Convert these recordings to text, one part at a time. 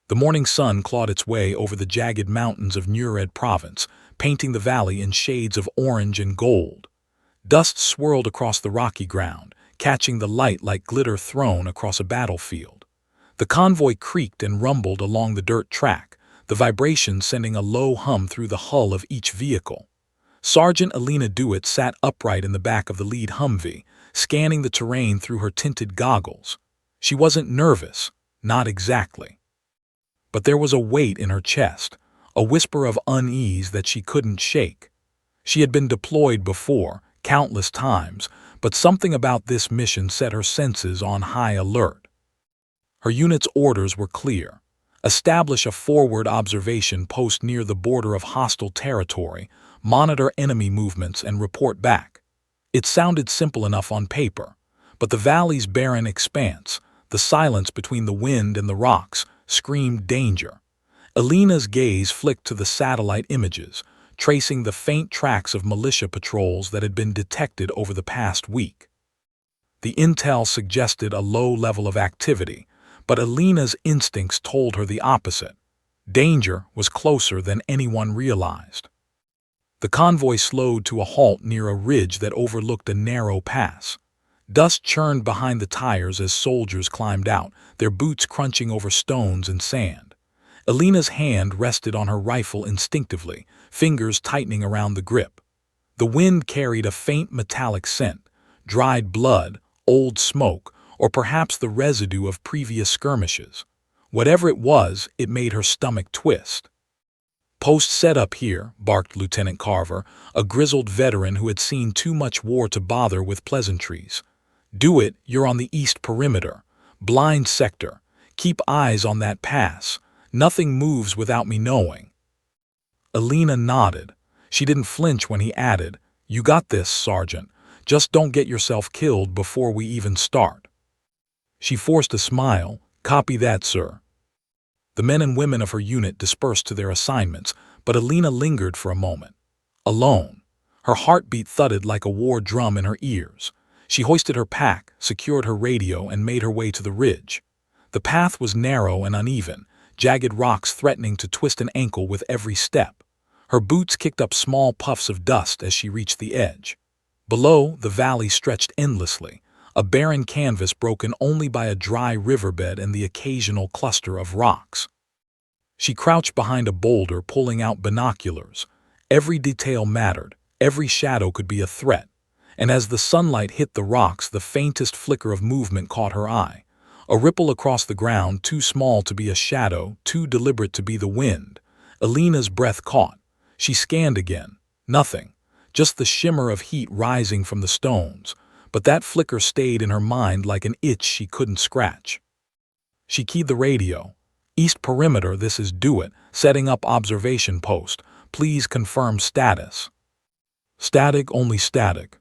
The morning sun clawed its way over the jagged mountains of Nured province, painting the valley in shades of orange and gold. Dust swirled across the rocky ground, catching the light like glitter thrown across a battlefield. The convoy creaked and rumbled along the dirt track, the vibration sending a low hum through the hull of each vehicle. Sergeant Alina Dewitt sat upright in the back of the lead Humvee, scanning the terrain through her tinted goggles. She wasn't nervous, not exactly. But there was a weight in her chest, a whisper of unease that she couldn't shake. She had been deployed before, countless times, but something about this mission set her senses on high alert. Her unit's orders were clear. Establish a forward observation post near the border of hostile territory, monitor enemy movements, and report back. It sounded simple enough on paper, but the valley's barren expanse, the silence between the wind and the rocks, screamed danger. Alina's gaze flicked to the satellite images, tracing the faint tracks of militia patrols that had been detected over the past week. The intel suggested a low level of activity, but Alina's instincts told her the opposite. Danger was closer than anyone realized. The convoy slowed to a halt near a ridge that overlooked a narrow pass. Dust churned behind the tires as soldiers climbed out, their boots crunching over stones and sand. Alina's hand rested on her rifle instinctively, fingers tightening around the grip. The wind carried a faint metallic scent, dried blood, old smoke, or perhaps the residue of previous skirmishes. Whatever it was, it made her stomach twist. "Post set up here," barked Lieutenant Carver, a grizzled veteran who had seen too much war to bother with pleasantries. "Do it, you're on the east perimeter. Blind sector. Keep eyes on that pass. Nothing moves without me knowing." Alina nodded. She didn't flinch when he added, "You got this, Sergeant. Just don't get yourself killed before we even start." She forced a smile. "Copy that, sir." The men and women of her unit dispersed to their assignments, but Alina lingered for a moment. Alone. Her heartbeat thudded like a war drum in her ears. She hoisted her pack, secured her radio, and made her way to the ridge. The path was narrow and uneven, jagged rocks threatening to twist an ankle with every step. Her boots kicked up small puffs of dust as she reached the edge. Below, the valley stretched endlessly, a barren canvas broken only by a dry riverbed and the occasional cluster of rocks. She crouched behind a boulder, pulling out binoculars. Every detail mattered, every shadow could be a threat. And as the sunlight hit the rocks, the faintest flicker of movement caught her eye. A ripple across the ground, too small to be a shadow, too deliberate to be the wind. Alina's breath caught. She scanned again. Nothing. Just the shimmer of heat rising from the stones. But that flicker stayed in her mind like an itch she couldn't scratch. She keyed the radio. "East perimeter, this is Dewitt, setting up observation post. Please confirm status." "Static, only static."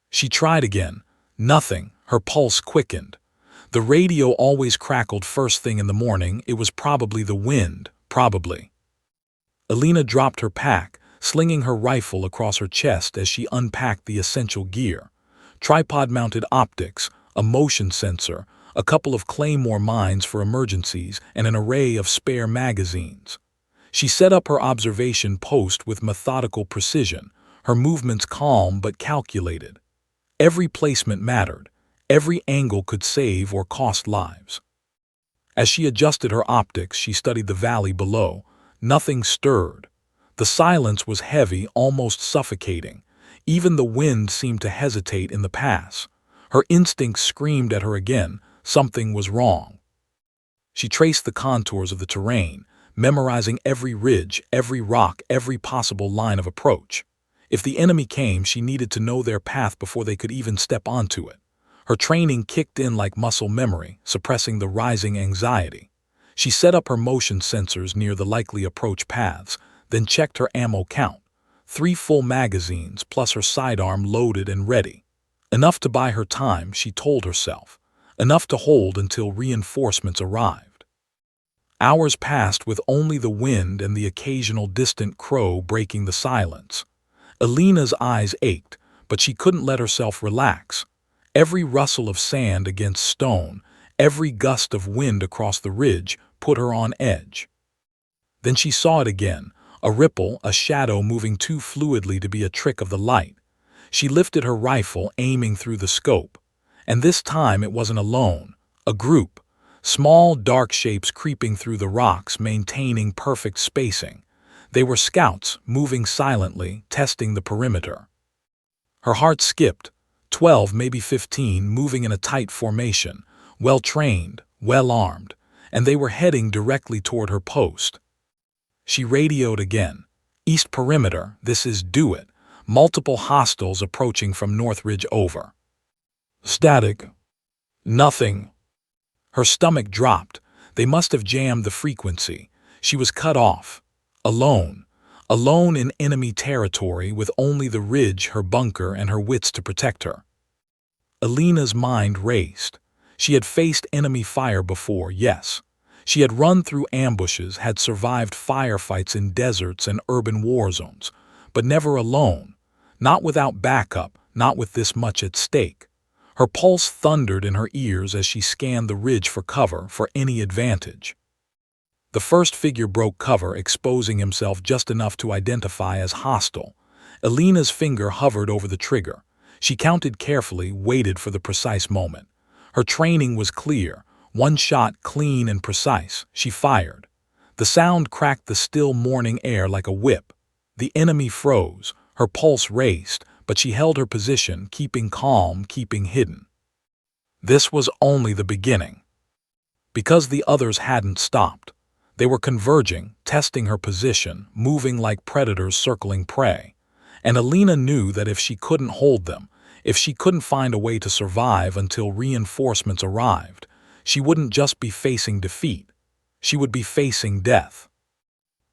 She tried again. Nothing. Her pulse quickened. The radio always crackled first thing in the morning. It was probably the wind, probably. Alina dropped her pack, slinging her rifle across her chest as she unpacked the essential gear. Tripod-mounted optics, a motion sensor, a couple of claymore mines for emergencies, and an array of spare magazines. She set up her observation post with methodical precision, her movements calm but calculated. Every placement mattered. Every angle could save or cost lives. As she adjusted her optics, she studied the valley below. Nothing stirred. The silence was heavy, almost suffocating. Even the wind seemed to hesitate in the pass. Her instincts screamed at her again. Something was wrong. She traced the contours of the terrain, memorizing every ridge, every rock, every possible line of approach. If the enemy came, she needed to know their path before they could even step onto it. Her training kicked in like muscle memory, suppressing the rising anxiety. She set up her motion sensors near the likely approach paths, then checked her ammo count. 3 full magazines, plus her sidearm loaded and ready. Enough to buy her time, she told herself. Enough to hold until reinforcements arrived. Hours passed with only the wind and the occasional distant crow breaking the silence. Alina's eyes ached, but she couldn't let herself relax. Every rustle of sand against stone, every gust of wind across the ridge put her on edge. Then she saw it again, a ripple, a shadow moving too fluidly to be a trick of the light. She lifted her rifle, aiming through the scope. And this time it wasn't alone. A group. Small, dark shapes creeping through the rocks, maintaining perfect spacing. They were scouts, moving silently, testing the perimeter. Her heart skipped. 12, maybe 15, moving in a tight formation, well-trained, well-armed, and they were heading directly toward her post. She radioed again. "East perimeter, this is do it. Multiple hostiles approaching from Northridge over." Static. Nothing. Her stomach dropped. They must have jammed the frequency. She was cut off. Alone. Alone in enemy territory with only the ridge, her bunker, and her wits to protect her. Alina's mind raced. She had faced enemy fire before, yes. She had run through ambushes, had survived firefights in deserts and urban war zones, but never alone. Not without backup, not with this much at stake. Her pulse thundered in her ears as she scanned the ridge for cover, for any advantage. The first figure broke cover, exposing himself just enough to identify as hostile. Alina's finger hovered over the trigger. She counted carefully, waited for the precise moment. Her training was clear. One shot, clean and precise. She fired. The sound cracked the still morning air like a whip. The enemy froze. Her pulse raced, but she held her position, keeping calm, keeping hidden. This was only the beginning. Because the others hadn't stopped. They were converging, testing her position, moving like predators circling prey. And Alina knew that if she couldn't hold them, if she couldn't find a way to survive until reinforcements arrived, she wouldn't just be facing defeat. She would be facing death.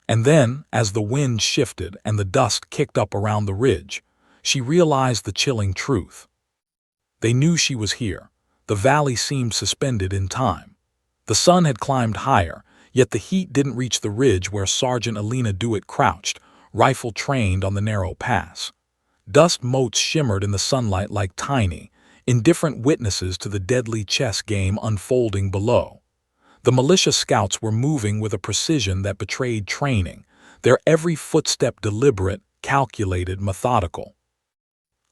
And then, as the wind shifted and the dust kicked up around the ridge, she realized the chilling truth. They knew she was here. The valley seemed suspended in time. The sun had climbed higher, yet the heat didn't reach the ridge where Sergeant Alina Dewitt crouched, rifle trained on the narrow pass. Dust motes shimmered in the sunlight like tiny, indifferent witnesses to the deadly chess game unfolding below. The militia scouts were moving with a precision that betrayed training, their every footstep deliberate, calculated, methodical.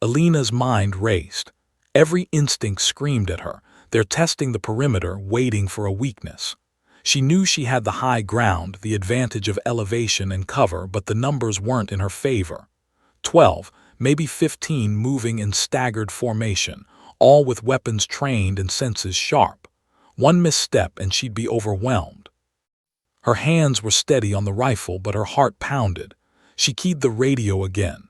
Alina's mind raced. Every instinct screamed at her. They're testing the perimeter, waiting for a weakness. She knew she had the high ground, the advantage of elevation and cover, but the numbers weren't in her favor. 12, maybe 15 moving in staggered formation, all with weapons trained and senses sharp. One misstep and she'd be overwhelmed. Her hands were steady on the rifle, but her heart pounded. She keyed the radio again.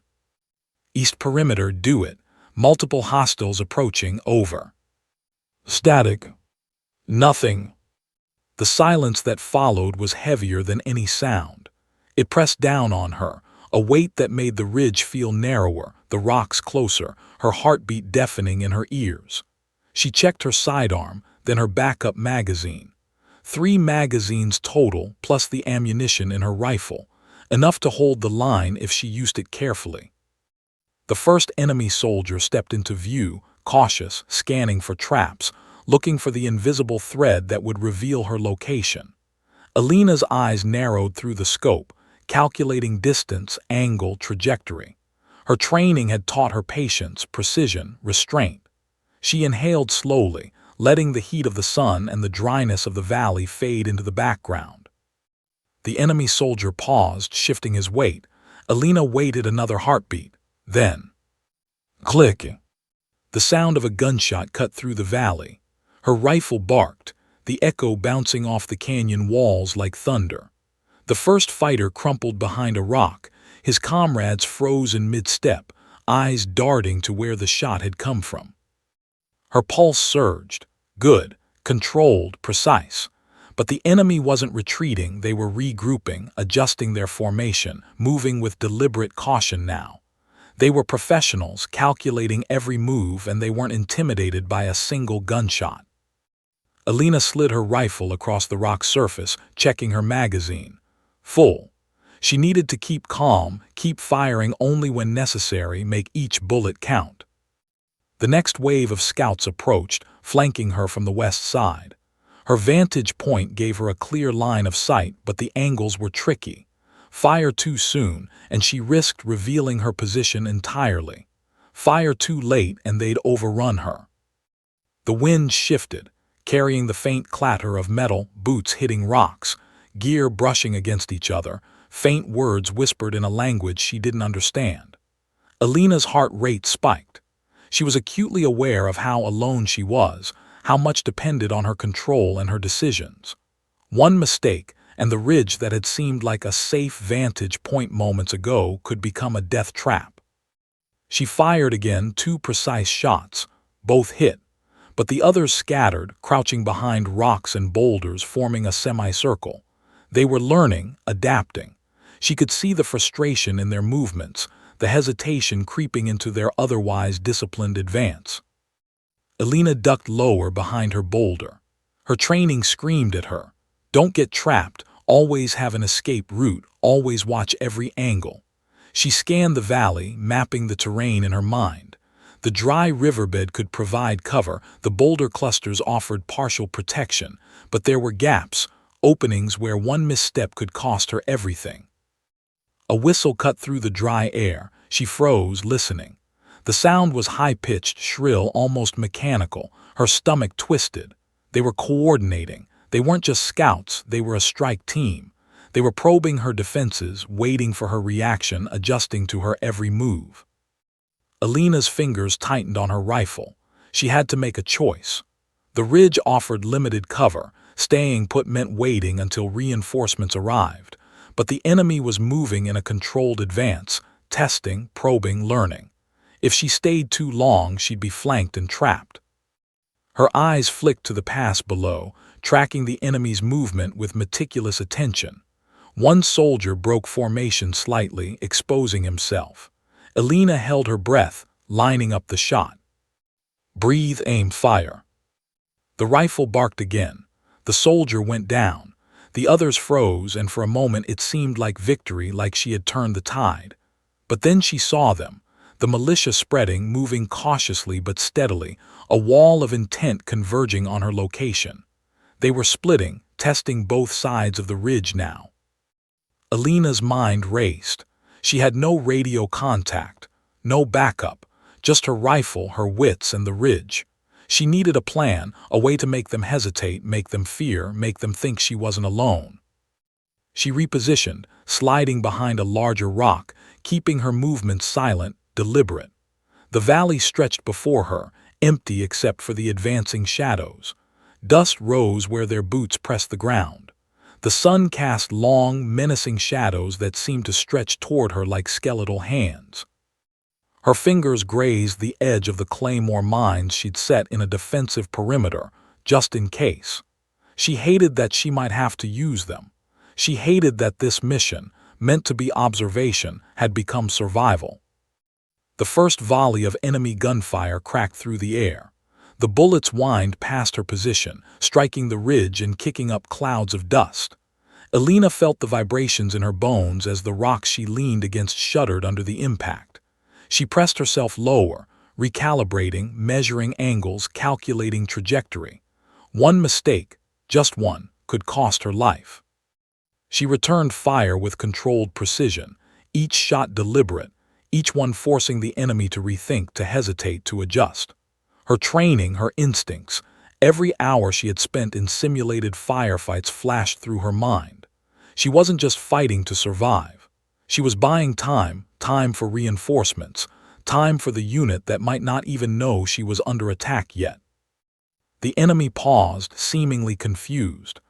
"East perimeter, do it. Multiple hostiles approaching, over." Static. Nothing. The silence that followed was heavier than any sound. It pressed down on her, a weight that made the ridge feel narrower, the rocks closer, her heartbeat deafening in her ears. She checked her sidearm, then her backup magazine. 3 magazines total, plus the ammunition in her rifle, enough to hold the line if she used it carefully. The first enemy soldier stepped into view, cautious, scanning for traps, looking for the invisible thread that would reveal her location. Alina's eyes narrowed through the scope, calculating distance, angle, trajectory. Her training had taught her patience, precision, restraint. She inhaled slowly, letting the heat of the sun and the dryness of the valley fade into the background. The enemy soldier paused, shifting his weight. Alina waited another heartbeat. Then, click. The sound of a gunshot cut through the valley. Her rifle barked, the echo bouncing off the canyon walls like thunder. The first fighter crumpled behind a rock. His comrades froze in mid-step, eyes darting to where the shot had come from. Her pulse surged. Good, controlled, precise. But the enemy wasn't retreating, they were regrouping, adjusting their formation, moving with deliberate caution now. They were professionals, calculating every move, and they weren't intimidated by a single gunshot. Alina slid her rifle across the rock surface, checking her magazine. Full. She needed to keep calm, keep firing only when necessary, make each bullet count. The next wave of scouts approached, flanking her from the west side. Her vantage point gave her a clear line of sight, but the angles were tricky. Fire too soon, and she risked revealing her position entirely. Fire too late, and they'd overrun her. The wind shifted, carrying the faint clatter of metal, boots hitting rocks, gear brushing against each other, faint words whispered in a language she didn't understand. Alina's heart rate spiked. She was acutely aware of how alone she was, how much depended on her control and her decisions. One mistake, and the ridge that had seemed like a safe vantage point moments ago could become a death trap. She fired again, 2 precise shots. Both hit, but the others scattered, crouching behind rocks and boulders, forming a semicircle. They were learning, adapting. She could see the frustration in their movements, the hesitation creeping into their otherwise disciplined advance. Alina ducked lower behind her boulder. Her training screamed at her. Don't get trapped, always have an escape route, always watch every angle. She scanned the valley, mapping the terrain in her mind. The dry riverbed could provide cover, the boulder clusters offered partial protection, but there were gaps, openings where one misstep could cost her everything. A whistle cut through the dry air. She froze, listening. The sound was high-pitched, shrill, almost mechanical. Her stomach twisted. They were coordinating. They weren't just scouts, they were a strike team. They were probing her defenses, waiting for her reaction, adjusting to her every move. Alina's fingers tightened on her rifle. She had to make a choice. The ridge offered limited cover. Staying put meant waiting until reinforcements arrived. But the enemy was moving in a controlled advance, testing, probing, learning. If she stayed too long, she'd be flanked and trapped. Her eyes flicked to the pass below, tracking the enemy's movement with meticulous attention. One soldier broke formation slightly, exposing himself. Alina held her breath, lining up the shot. Breathe, aim, fire. The rifle barked again. The soldier went down. The others froze, and for a moment it seemed like victory, like she had turned the tide. But then she saw them. The militia spreading, moving cautiously but steadily, a wall of intent converging on her location. They were splitting, testing both sides of the ridge now. Alina's mind raced. She had no radio contact, no backup, just her rifle, her wits, and the ridge. She needed a plan, a way to make them hesitate, make them fear, make them think she wasn't alone. She repositioned, sliding behind a larger rock, keeping her movements silent, deliberate. The valley stretched before her, empty except for the advancing shadows. Dust rose where their boots pressed the ground. The sun cast long, menacing shadows that seemed to stretch toward her like skeletal hands. Her fingers grazed the edge of the claymore mines she'd set in a defensive perimeter, just in case. She hated that she might have to use them. She hated that this mission, meant to be observation, had become survival. The first volley of enemy gunfire cracked through the air. The bullets whined past her position, striking the ridge and kicking up clouds of dust. Alina felt the vibrations in her bones as the rocks she leaned against shuddered under the impact. She pressed herself lower, recalibrating, measuring angles, calculating trajectory. One mistake, just one, could cost her life. She returned fire with controlled precision, each shot deliberate, each one forcing the enemy to rethink, to hesitate, to adjust. Her training, her instincts, every hour she had spent in simulated firefights flashed through her mind. She wasn't just fighting to survive. She was buying time, time for reinforcements, time for the unit that might not even know she was under attack yet. The enemy paused, seemingly confused.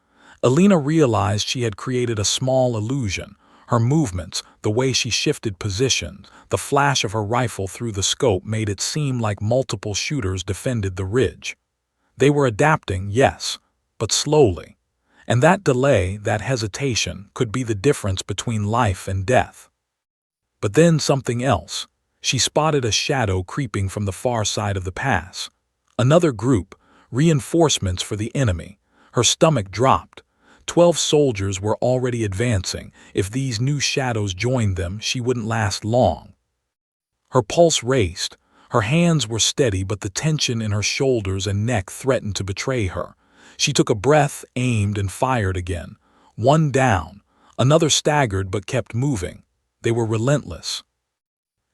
Alina realized she had created a small illusion. Her movements, the way she shifted positions, the flash of her rifle through the scope made it seem like multiple shooters defended the ridge. They were adapting, yes, but slowly. And that delay, that hesitation, could be the difference between life and death. But then something else. She spotted a shadow creeping from the far side of the pass. Another group, reinforcements for the enemy. Her stomach dropped. 12 soldiers were already advancing. If these new shadows joined them, she wouldn't last long. Her pulse raced. Her hands were steady, but the tension in her shoulders and neck threatened to betray her. She took a breath, aimed, and fired again. One down. Another staggered but kept moving. They were relentless.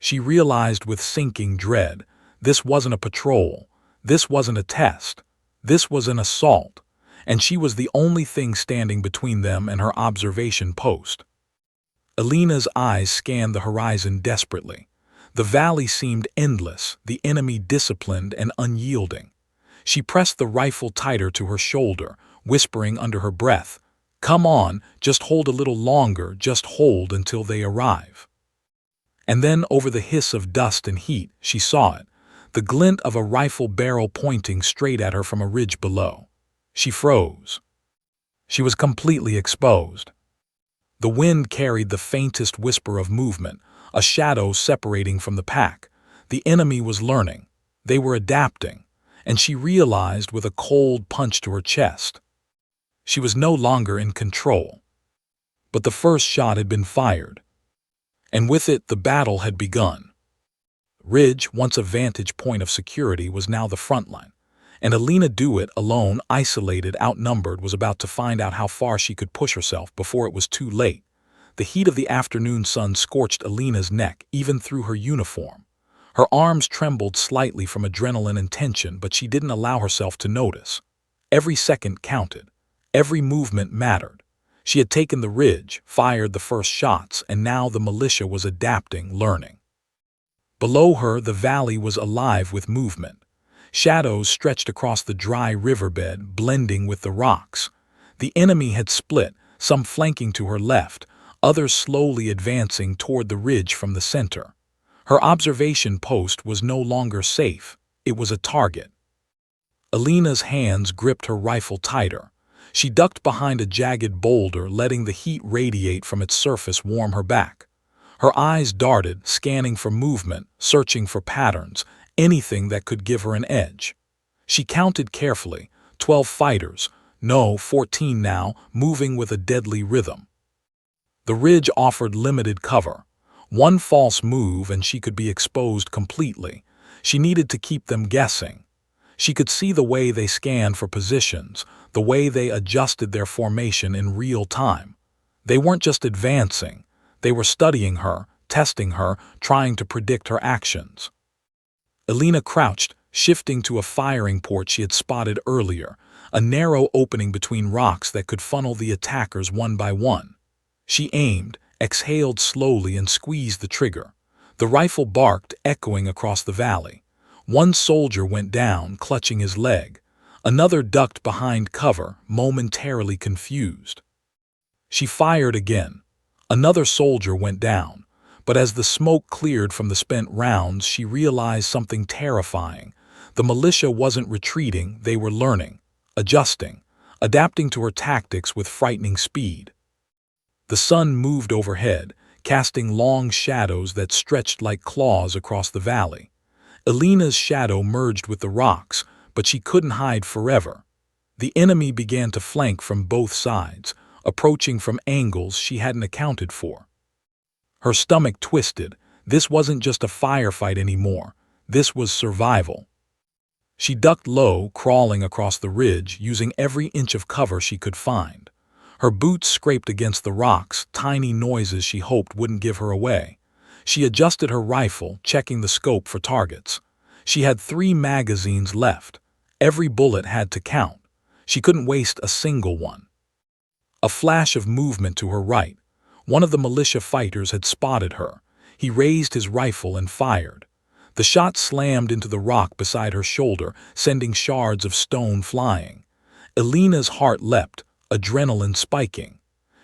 She realized with sinking dread, this wasn't a patrol. This wasn't a test. This was an assault. And she was the only thing standing between them and her observation post. Alina's eyes scanned the horizon desperately. The valley seemed endless, the enemy disciplined and unyielding. She pressed the rifle tighter to her shoulder, whispering under her breath, "Come on, just hold a little longer, just hold until they arrive." And then over the hiss of dust and heat, she saw it, the glint of a rifle barrel pointing straight at her from a ridge below. She froze. She was completely exposed. The wind carried the faintest whisper of movement, a shadow separating from the pack. The enemy was learning. They were adapting. And she realized with a cold punch to her chest. She was no longer in control. But the first shot had been fired. And with it, the battle had begun. Ridge, once a vantage point of security, was now the front line. And Alina Dewitt, alone, isolated, outnumbered, was about to find out how far she could push herself before it was too late. The heat of the afternoon sun scorched Alina's neck, even through her uniform. Her arms trembled slightly from adrenaline and tension, but she didn't allow herself to notice. Every second counted. Every movement mattered. She had taken the ridge, fired the first shots, and now the militia was adapting, learning. Below her, the valley was alive with movement. Shadows stretched across the dry riverbed, blending with the rocks. The enemy had split, some flanking to her left, others slowly advancing toward the ridge from the center. Her observation post was no longer safe. It was a target. Alina's hands gripped her rifle tighter. She ducked behind a jagged boulder, letting the heat radiate from its surface warm her back. Her eyes darted, scanning for movement, searching for patterns, anything that could give her an edge. She counted carefully, 12 fighters, no, 14 now, moving with a deadly rhythm. The ridge offered limited cover. One false move and she could be exposed completely. She needed to keep them guessing. She could see the way they scanned for positions, the way they adjusted their formation in real time. They weren't just advancing. They were studying her, testing her, trying to predict her actions. Alina crouched, shifting to a firing port she had spotted earlier, a narrow opening between rocks that could funnel the attackers one by one. She aimed, exhaled slowly, and squeezed the trigger. The rifle barked, echoing across the valley. One soldier went down, clutching his leg. Another ducked behind cover, momentarily confused. She fired again. Another soldier went down. But as the smoke cleared from the spent rounds, she realized something terrifying. The militia wasn't retreating, they were learning, adjusting, adapting to her tactics with frightening speed. The sun moved overhead, casting long shadows that stretched like claws across the valley. Alina's shadow merged with the rocks, but she couldn't hide forever. The enemy began to flank from both sides, approaching from angles she hadn't accounted for. Her stomach twisted. This wasn't just a firefight anymore. This was survival. She ducked low, crawling across the ridge, using every inch of cover she could find. Her boots scraped against the rocks, tiny noises she hoped wouldn't give her away. She adjusted her rifle, checking the scope for targets. She had 3 magazines left. Every bullet had to count. She couldn't waste a single one. A flash of movement to her right. One of the militia fighters had spotted her. He raised his rifle and fired. The shot slammed into the rock beside her shoulder, sending shards of stone flying. Alina's heart leapt, adrenaline spiking.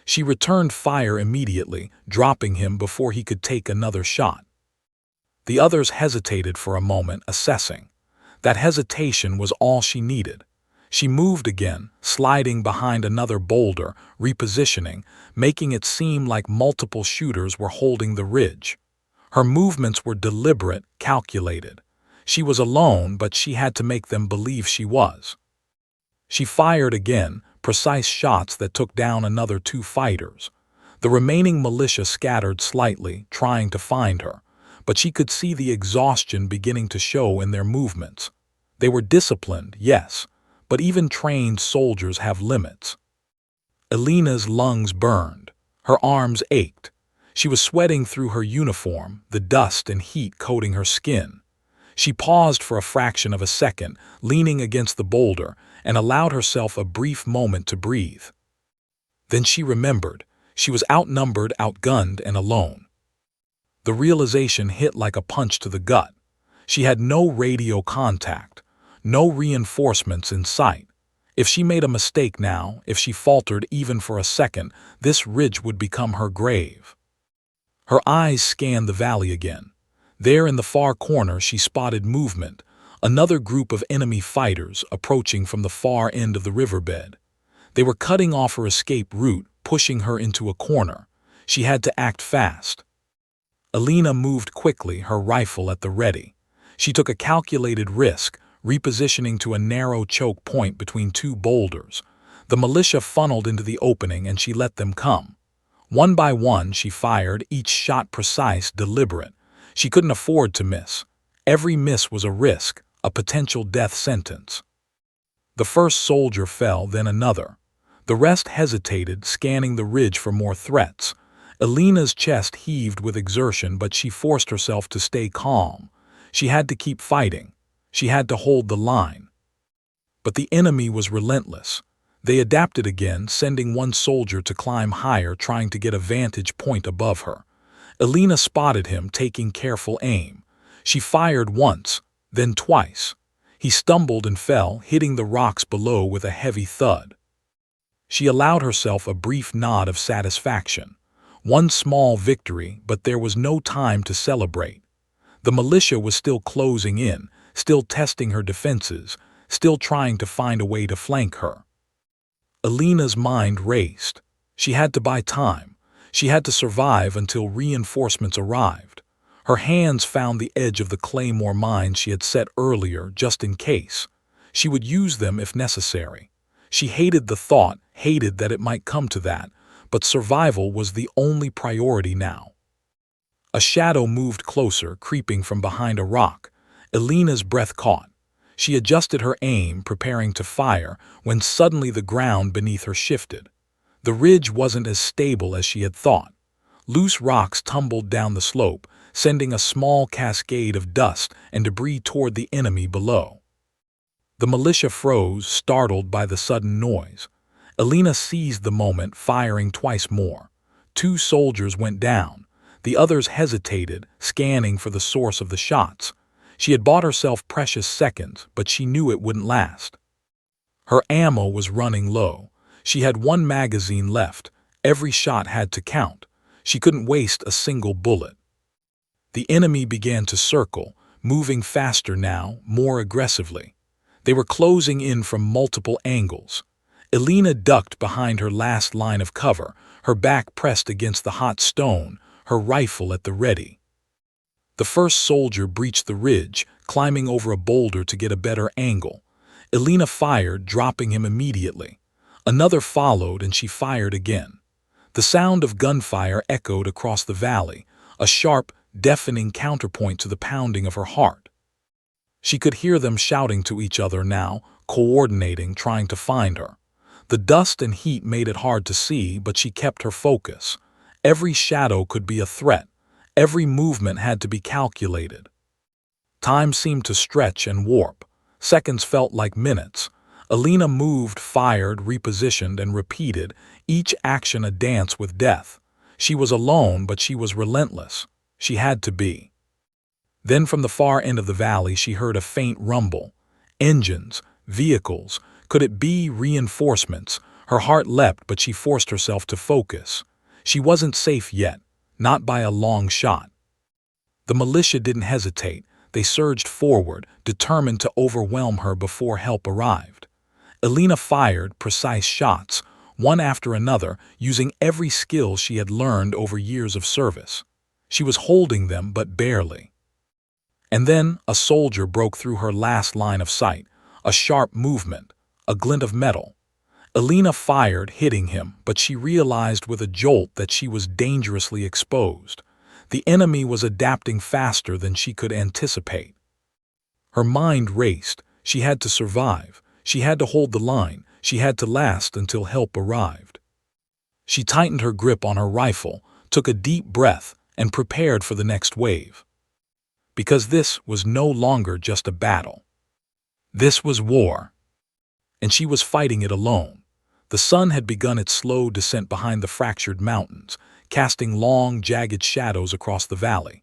She returned fire immediately, dropping him before he could take another shot. The others hesitated for a moment, assessing. That hesitation was all she needed. She moved again, sliding behind another boulder, repositioning, making it seem like multiple shooters were holding the ridge. Her movements were deliberate, calculated. She was alone, but she had to make them believe she was. She fired again, precise shots that took down another 2 fighters. The remaining militia scattered slightly, trying to find her, but she could see the exhaustion beginning to show in their movements. They were disciplined, yes, but even trained soldiers have limits. Elena's lungs burned. Her arms ached. She was sweating through her uniform, the dust and heat coating her skin. She paused for a fraction of a second, leaning against the boulder, and allowed herself a brief moment to breathe. Then she remembered. She was outnumbered, outgunned, and alone. The realization hit like a punch to the gut. She had no radio contact, no reinforcements in sight. If she made a mistake now, if she faltered even for a second, this ridge would become her grave. Her eyes scanned the valley again. There in the far corner she spotted movement, another group of enemy fighters approaching from the far end of the riverbed. They were cutting off her escape route, pushing her into a corner. She had to act fast. Elena moved quickly, her rifle at the ready. She took a calculated risk, repositioning to a narrow choke point between two boulders. The militia funneled into the opening and she let them come. One by one she fired, each shot precise, deliberate. She couldn't afford to miss. Every miss was a risk, a potential death sentence. The first soldier fell, then another. The rest hesitated, scanning the ridge for more threats. Elena's chest heaved with exertion, but she forced herself to stay calm. She had to keep fighting. She had to hold the line. But the enemy was relentless. They adapted again, sending one soldier to climb higher, trying to get a vantage point above her. Elena spotted him, taking careful aim. She fired once, then twice. He stumbled and fell, hitting the rocks below with a heavy thud. She allowed herself a brief nod of satisfaction. One small victory, but there was no time to celebrate. The militia was still closing in, still testing her defenses, still trying to find a way to flank her. Elena's mind raced. She had to buy time. She had to survive until reinforcements arrived. Her hands found the edge of the claymore mine she had set earlier, just in case. She would use them if necessary. She hated the thought, hated that it might come to that, but survival was the only priority now. A shadow moved closer, creeping from behind a rock. Elena's breath caught. She adjusted her aim, preparing to fire, when suddenly the ground beneath her shifted. The ridge wasn't as stable as she had thought. Loose rocks tumbled down the slope, sending a small cascade of dust and debris toward the enemy below. The militia froze, startled by the sudden noise. Elena seized the moment, firing twice more. 2 soldiers went down. The others hesitated, scanning for the source of the shots. She had bought herself precious seconds, but she knew it wouldn't last. Her ammo was running low. She had 1 magazine left. Every shot had to count. She couldn't waste a single bullet. The enemy began to circle, moving faster now, more aggressively. They were closing in from multiple angles. Elena ducked behind her last line of cover, her back pressed against the hot stone, her rifle at the ready. The first soldier breached the ridge, climbing over a boulder to get a better angle. Elena fired, dropping him immediately. Another followed, and she fired again. The sound of gunfire echoed across the valley, a sharp, deafening counterpoint to the pounding of her heart. She could hear them shouting to each other now, coordinating, trying to find her. The dust and heat made it hard to see, but she kept her focus. Every shadow could be a threat. Every movement had to be calculated. Time seemed to stretch and warp. Seconds felt like minutes. Elena moved, fired, repositioned, and repeated, each action a dance with death. She was alone, but she was relentless. She had to be. Then from the far end of the valley she heard a faint rumble. Engines, vehicles. Could it be reinforcements? Her heart leapt, but she forced herself to focus. She wasn't safe yet, not by a long shot. The militia didn't hesitate. They surged forward, determined to overwhelm her before help arrived. Elena fired precise shots, one after another, using every skill she had learned over years of service. She was holding them, but barely. And then a soldier broke through her last line of sight, a sharp movement, a glint of metal. Elena fired, hitting him, but she realized with a jolt that she was dangerously exposed. The enemy was adapting faster than she could anticipate. Her mind raced. She had to survive. She had to hold the line. She had to last until help arrived. She tightened her grip on her rifle, took a deep breath, and prepared for the next wave. Because this was no longer just a battle. This was war. And she was fighting it alone. The sun had begun its slow descent behind the fractured mountains, casting long, jagged shadows across the valley.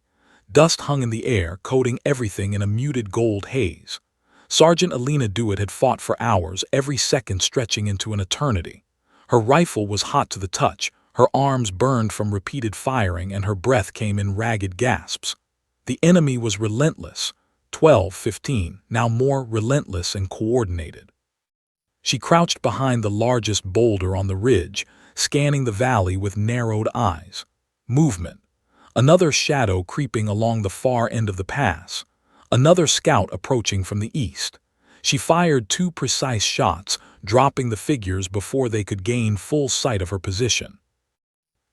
Dust hung in the air, coating everything in a muted gold haze. Sergeant Alina Dewitt had fought for hours, every second stretching into an eternity. Her rifle was hot to the touch, her arms burned from repeated firing, and her breath came in ragged gasps. The enemy was relentless, 12-15, now more relentless and coordinated. She crouched behind the largest boulder on the ridge, scanning the valley with narrowed eyes. Movement. Another shadow creeping along the far end of the pass. Another scout approaching from the east. She fired 2 precise shots, dropping the figures before they could gain full sight of her position.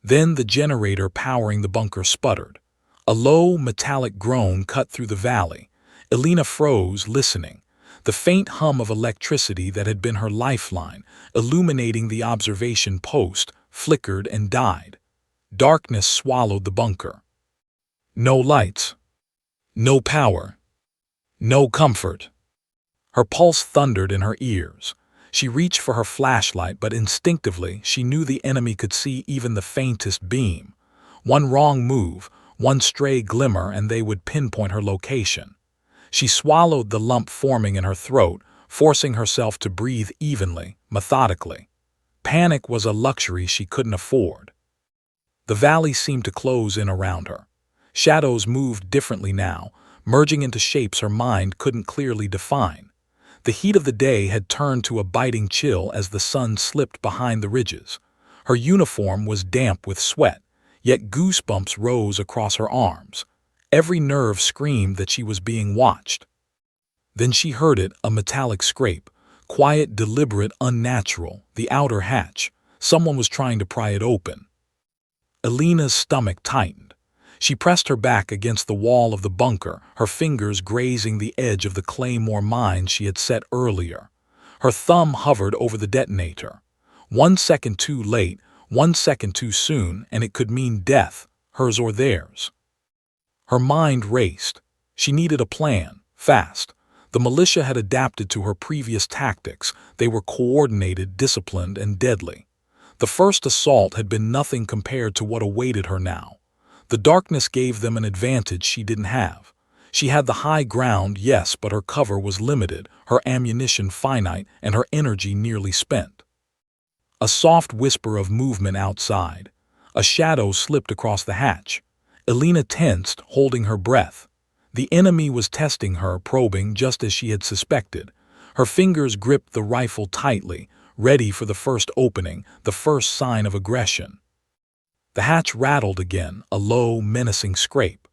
Then the generator powering the bunker sputtered. A low, metallic groan cut through the valley. Alina froze, listening. The faint hum of electricity that had been her lifeline, illuminating the observation post, flickered and died. Darkness swallowed the bunker. No lights. No power. No comfort. Her pulse thundered in her ears. She reached for her flashlight, but instinctively she knew the enemy could see even the faintest beam. One wrong move, one stray glimmer, and they would pinpoint her location. She swallowed the lump forming in her throat, forcing herself to breathe evenly, methodically. Panic was a luxury she couldn't afford. The valley seemed to close in around her. Shadows moved differently now, merging into shapes her mind couldn't clearly define. The heat of the day had turned to a biting chill as the sun slipped behind the ridges. Her uniform was damp with sweat, yet goosebumps rose across her arms. Every nerve screamed that she was being watched. Then she heard it, a metallic scrape. Quiet, deliberate, unnatural. The outer hatch. Someone was trying to pry it open. Alina's stomach tightened. She pressed her back against the wall of the bunker, her fingers grazing the edge of the claymore mine she had set earlier. Her thumb hovered over the detonator. 1 second too late, 1 second too soon, and it could mean death, hers or theirs. Her mind raced. She needed a plan, fast. The militia had adapted to her previous tactics. They were coordinated, disciplined, and deadly. The first assault had been nothing compared to what awaited her now. The darkness gave them an advantage she didn't have. She had the high ground, yes, but her cover was limited, her ammunition finite, and her energy nearly spent. A soft whisper of movement outside. A shadow slipped across the hatch. Alina tensed, holding her breath. The enemy was testing her, probing just as she had suspected. Her fingers gripped the rifle tightly, ready for the first opening, the first sign of aggression. The hatch rattled again, a low, menacing scrape.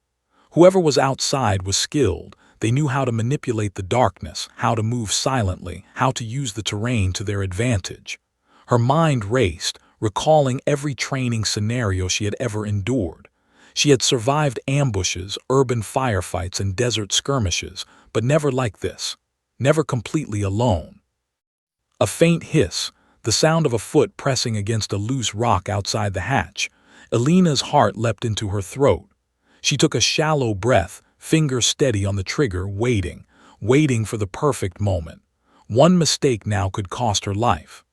Whoever was outside was skilled. They knew how to manipulate the darkness, how to move silently, how to use the terrain to their advantage. Her mind raced, recalling every training scenario she had ever endured. She had survived ambushes, urban firefights, and desert skirmishes, but never like this, never completely alone. A faint hiss, the sound of a foot pressing against a loose rock outside the hatch. Alina's heart leapt into her throat. She took a shallow breath, finger steady on the trigger, waiting for the perfect moment. One mistake now could cost her life.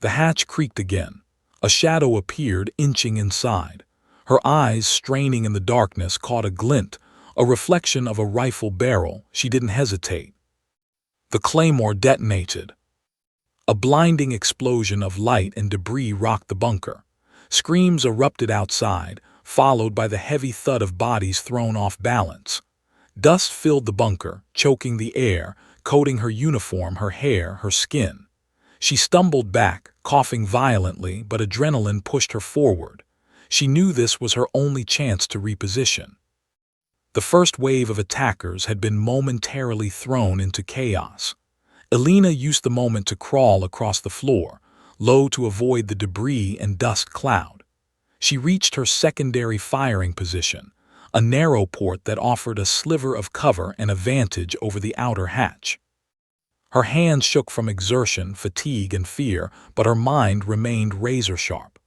The hatch creaked again. A shadow appeared, inching inside. Her eyes, straining in the darkness, caught a glint, a reflection of a rifle barrel. She didn't hesitate. The claymore detonated. A blinding explosion of light and debris rocked the bunker. Screams erupted outside, followed by the heavy thud of bodies thrown off balance. Dust filled the bunker, choking the air, coating her uniform, her hair, her skin. She stumbled back, coughing violently, but adrenaline pushed her forward. She knew this was her only chance to reposition. The first wave of attackers had been momentarily thrown into chaos. Alina used the moment to crawl across the floor, low to avoid the debris and dust cloud. She reached her secondary firing position, a narrow port that offered a sliver of cover and a vantage over the outer hatch. Her hands shook from exertion, fatigue, and fear, but her mind remained razor-sharp.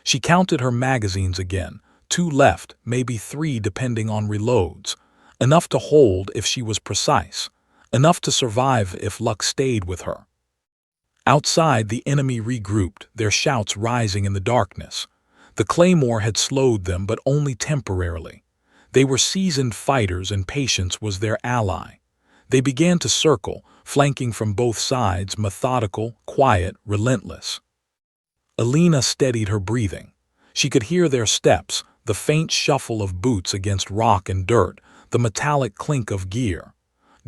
She counted her magazines again, 2 left, maybe 3 depending on reloads, enough to hold if she was precise, enough to survive if luck stayed with her. Outside, the enemy regrouped, their shouts rising in the darkness. The claymore had slowed them, but only temporarily. They were seasoned fighters and patience was their ally. They began to circle, flanking from both sides, methodical, quiet, relentless. Alina steadied her breathing. She could hear their steps, the faint shuffle of boots against rock and dirt, the metallic clink of gear.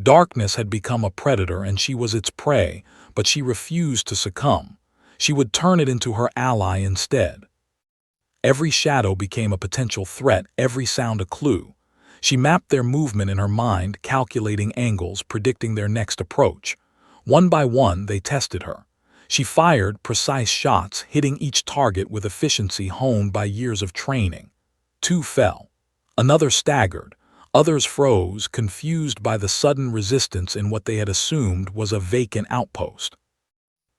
Darkness had become a predator and she was its prey, but she refused to succumb. She would turn it into her ally instead. Every shadow became a potential threat, every sound a clue. She mapped their movement in her mind, calculating angles, predicting their next approach. One by one, they tested her. She fired precise shots, hitting each target with efficiency honed by years of training. 2 fell. Another staggered. Others froze, confused by the sudden resistance in what they had assumed was a vacant outpost.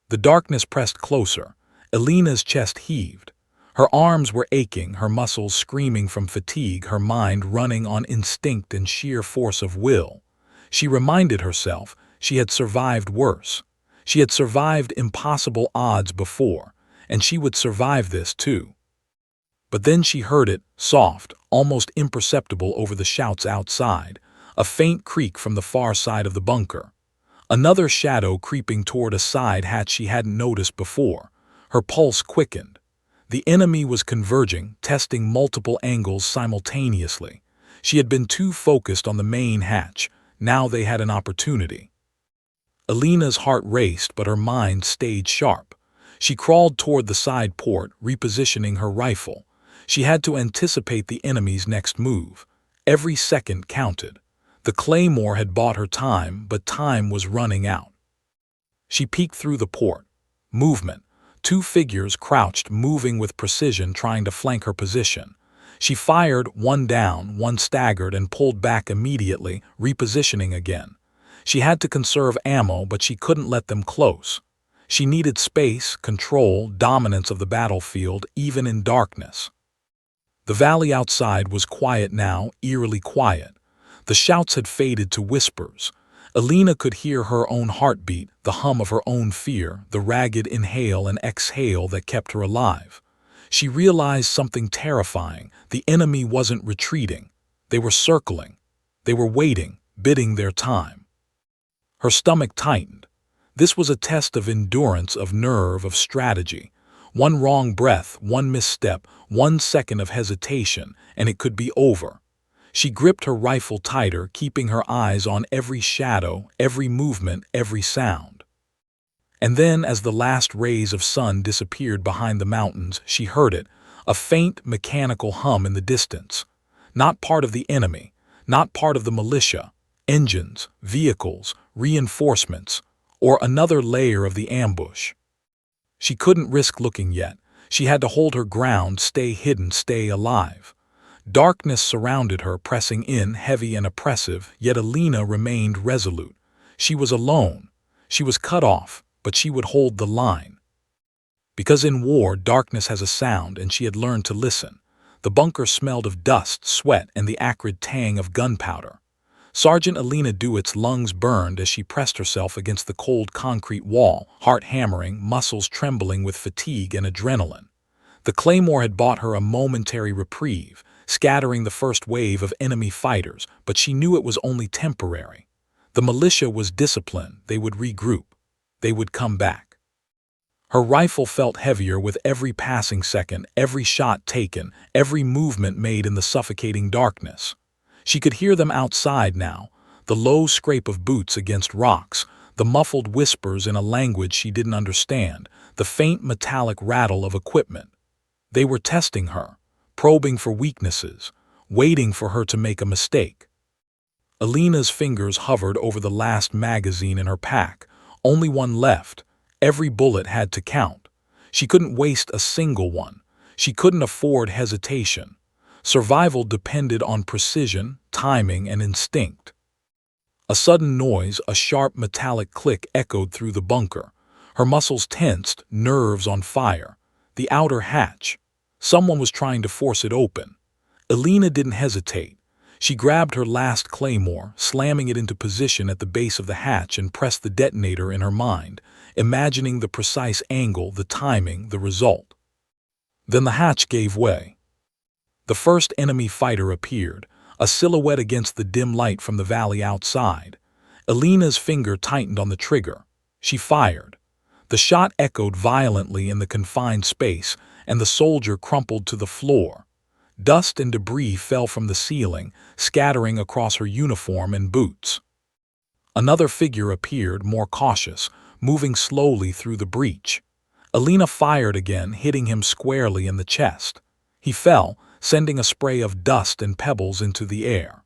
The darkness pressed closer. Alina's chest heaved. Her arms were aching, her muscles screaming from fatigue, her mind running on instinct and sheer force of will. She reminded herself she had survived worse. She had survived impossible odds before, and she would survive this too. But then she heard it, soft, almost imperceptible over the shouts outside, a faint creak from the far side of the bunker. Another shadow creeping toward a side hatch she hadn't noticed before. Her pulse quickened. The enemy was converging, testing multiple angles simultaneously. She had been too focused on the main hatch. Now they had an opportunity. Alina's heart raced, but her mind stayed sharp. She crawled toward the side port, repositioning her rifle. She had to anticipate the enemy's next move. Every second counted. The claymore had bought her time, but time was running out. She peeked through the port. Movement. 2 figures crouched, moving with precision, trying to flank her position. She fired, one down, one staggered, and pulled back immediately, repositioning again. She had to conserve ammo, but she couldn't let them close. She needed space, control, dominance of the battlefield, even in darkness. The valley outside was quiet now, eerily quiet. The shouts had faded to whispers. Alina could hear her own heartbeat, the hum of her own fear, the ragged inhale and exhale that kept her alive. She realized something terrifying. The enemy wasn't retreating. They were circling. They were waiting, bidding their time. Her stomach tightened. This was a test of endurance, of nerve, of strategy. One wrong breath, one misstep, 1 second of hesitation, and it could be over. She gripped her rifle tighter, keeping her eyes on every shadow, every movement, every sound. And then, as the last rays of sun disappeared behind the mountains, she heard it, a faint, mechanical hum in the distance. Not part of the enemy, not part of the militia. Engines, vehicles, reinforcements, or another layer of the ambush. She couldn't risk looking yet. She had to hold her ground, stay hidden, stay alive. Darkness surrounded her, pressing in, heavy and oppressive, yet Alina remained resolute. She was alone. She was cut off, but she would hold the line. Because in war, darkness has a sound, and she had learned to listen. The bunker smelled of dust, sweat, and the acrid tang of gunpowder. Sergeant Alina Dewitt's lungs burned as she pressed herself against the cold concrete wall, heart hammering, muscles trembling with fatigue and adrenaline. The claymore had bought her a momentary reprieve, scattering the first wave of enemy fighters, but she knew it was only temporary. The militia was disciplined. They would regroup. They would come back. Her rifle felt heavier with every passing second, every shot taken, every movement made in the suffocating darkness. She could hear them outside now, the low scrape of boots against rocks, the muffled whispers in a language she didn't understand, the faint metallic rattle of equipment. They were testing her, probing for weaknesses, waiting for her to make a mistake. Alina's fingers hovered over the last magazine in her pack, only one left. Every bullet had to count. She couldn't waste a single one. She couldn't afford hesitation. Survival depended on precision, timing, and instinct. A sudden noise, a sharp metallic click echoed through the bunker. Her muscles tensed, nerves on fire. The outer hatch. Someone was trying to force it open. Elena didn't hesitate. She grabbed her last claymore, slamming it into position at the base of the hatch, and pressed the detonator in her mind, imagining the precise angle, the timing, the result. Then the hatch gave way. The first enemy fighter appeared, a silhouette against the dim light from the valley outside. Elena's finger tightened on the trigger. She fired. The shot echoed violently in the confined space, and the soldier crumpled to the floor. Dust and debris fell from the ceiling, scattering across her uniform and boots. Another figure appeared, more cautious, moving slowly through the breach. Elena fired again, hitting him squarely in the chest. He fell, sending a spray of dust and pebbles into the air.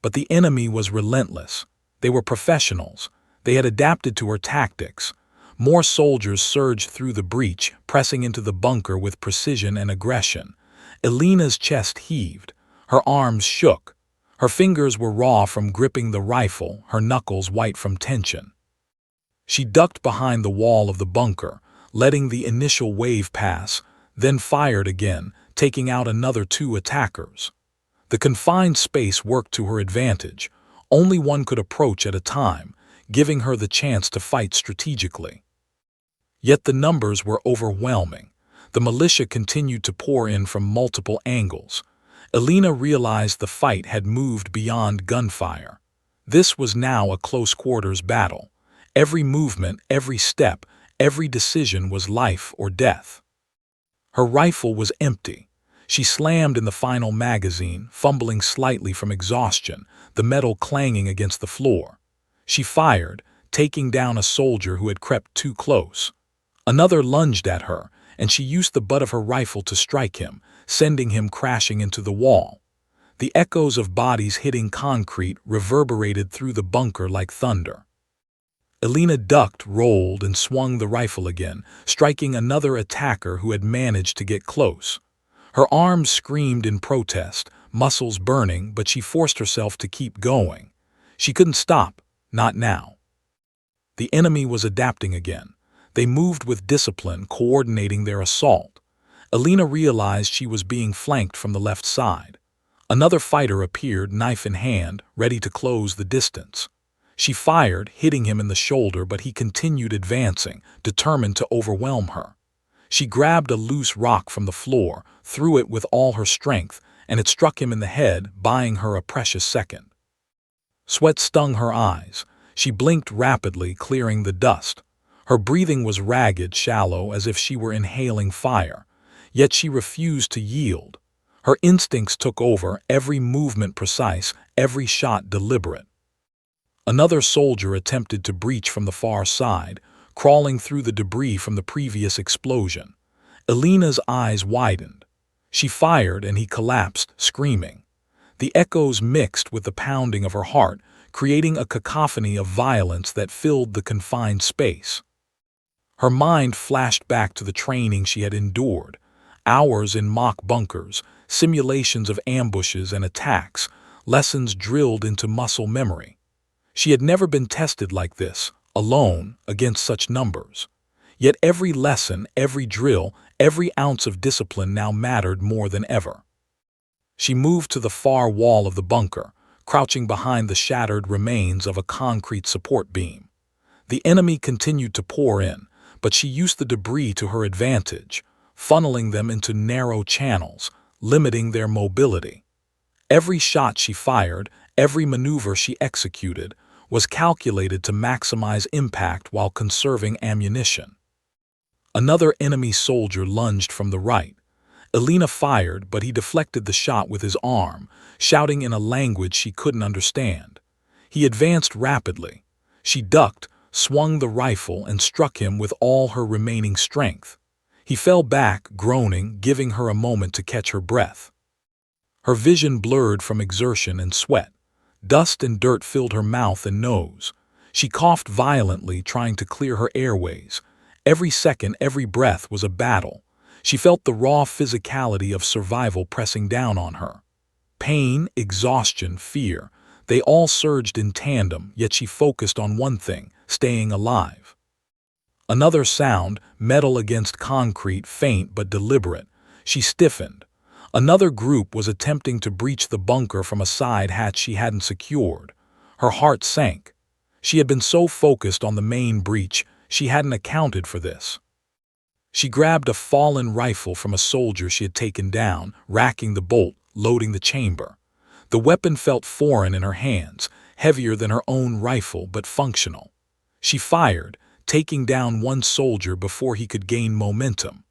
But the enemy was relentless. They were professionals. They had adapted to her tactics. More soldiers surged through the breach, pressing into the bunker with precision and aggression. Elena's chest heaved. Her arms shook. Her fingers were raw from gripping the rifle, her knuckles white from tension. She ducked behind the wall of the bunker, letting the initial wave pass, then fired again, taking out another 2 attackers. The confined space worked to her advantage. Only one could approach at a time, giving her the chance to fight strategically. Yet the numbers were overwhelming. The militia continued to pour in from multiple angles. Elena realized the fight had moved beyond gunfire. This was now a close-quarters battle. Every movement, every step, every decision was life or death. Her rifle was empty. She slammed in the final magazine, fumbling slightly from exhaustion, the metal clanging against the floor. She fired, taking down a soldier who had crept too close. Another lunged at her, and she used the butt of her rifle to strike him, sending him crashing into the wall. The echoes of bodies hitting concrete reverberated through the bunker like thunder. Elena ducked, rolled, and swung the rifle again, striking another attacker who had managed to get close. Her arms screamed in protest, muscles burning, but she forced herself to keep going. She couldn't stop, not now. The enemy was adapting again. They moved with discipline, coordinating their assault. Elena realized she was being flanked from the left side. Another fighter appeared, knife in hand, ready to close the distance. She fired, hitting him in the shoulder, but he continued advancing, determined to overwhelm her. She grabbed a loose rock from the floor, threw it with all her strength, and it struck him in the head, buying her a precious second. Sweat stung her eyes. She blinked rapidly, clearing the dust. Her breathing was ragged, shallow, as if she were inhaling fire. Yet she refused to yield. Her instincts took over, every movement precise, every shot deliberate. Another soldier attempted to breach from the far side, crawling through the debris from the previous explosion. Elena's eyes widened. She fired, and he collapsed, screaming. The echoes mixed with the pounding of her heart, creating a cacophony of violence that filled the confined space. Her mind flashed back to the training she had endured. Hours in mock bunkers, simulations of ambushes and attacks, lessons drilled into muscle memory. She had never been tested like this, alone, against such numbers. Yet every lesson, every drill, every ounce of discipline now mattered more than ever. She moved to the far wall of the bunker, crouching behind the shattered remains of a concrete support beam. The enemy continued to pour in, but she used the debris to her advantage, funneling them into narrow channels, limiting their mobility. Every shot she fired, every maneuver she executed, was calculated to maximize impact while conserving ammunition. Another enemy soldier lunged from the right. Elena fired, but he deflected the shot with his arm, shouting in a language she couldn't understand. He advanced rapidly. She ducked, swung the rifle, and struck him with all her remaining strength. He fell back, groaning, giving her a moment to catch her breath. Her vision blurred from exertion and sweat. Dust and dirt filled her mouth and nose. She coughed violently, trying to clear her airways. Every second, every breath was a battle. She felt the raw physicality of survival pressing down on her. Pain, exhaustion, fear. They all surged in tandem, yet she focused on one thing, staying alive. Another sound, metal against concrete, faint but deliberate. She stiffened. Another group was attempting to breach the bunker from a side hatch she hadn't secured. Her heart sank. She had been so focused on the main breach, she hadn't accounted for this. She grabbed a fallen rifle from a soldier she had taken down, racking the bolt, loading the chamber. The weapon felt foreign in her hands, heavier than her own rifle but functional. She fired, taking down one soldier before he could gain momentum.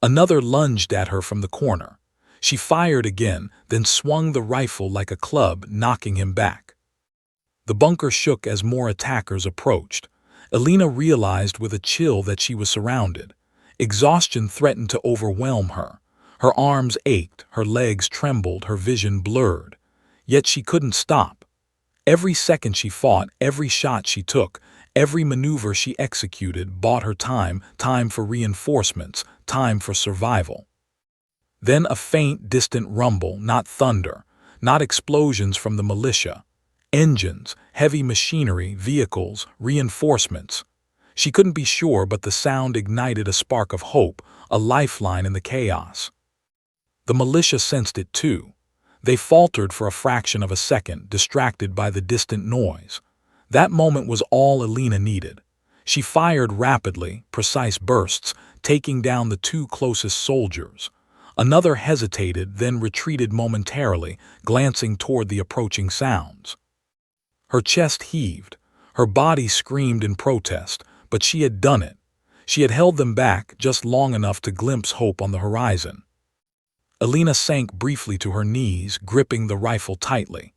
Another lunged at her from the corner. She fired again, then swung the rifle like a club, knocking him back. The bunker shook as more attackers approached. Elena realized with a chill that she was surrounded. Exhaustion threatened to overwhelm her. Her arms ached, her legs trembled, her vision blurred. Yet she couldn't stop. Every second she fought, every shot she took, every maneuver she executed bought her time, time for reinforcements, time for survival. Then a faint, distant rumble, not thunder, not explosions from the militia. Engines, heavy machinery, vehicles, reinforcements. She couldn't be sure, but the sound ignited a spark of hope, a lifeline in the chaos. The militia sensed it too. They faltered for a fraction of a second, distracted by the distant noise. That moment was all Elena needed. She fired rapidly, precise bursts, taking down the two closest soldiers. Another hesitated, then retreated momentarily, glancing toward the approaching sounds. Her chest heaved. Her body screamed in protest, but she had done it. She had held them back just long enough to glimpse hope on the horizon. Elena sank briefly to her knees, gripping the rifle tightly.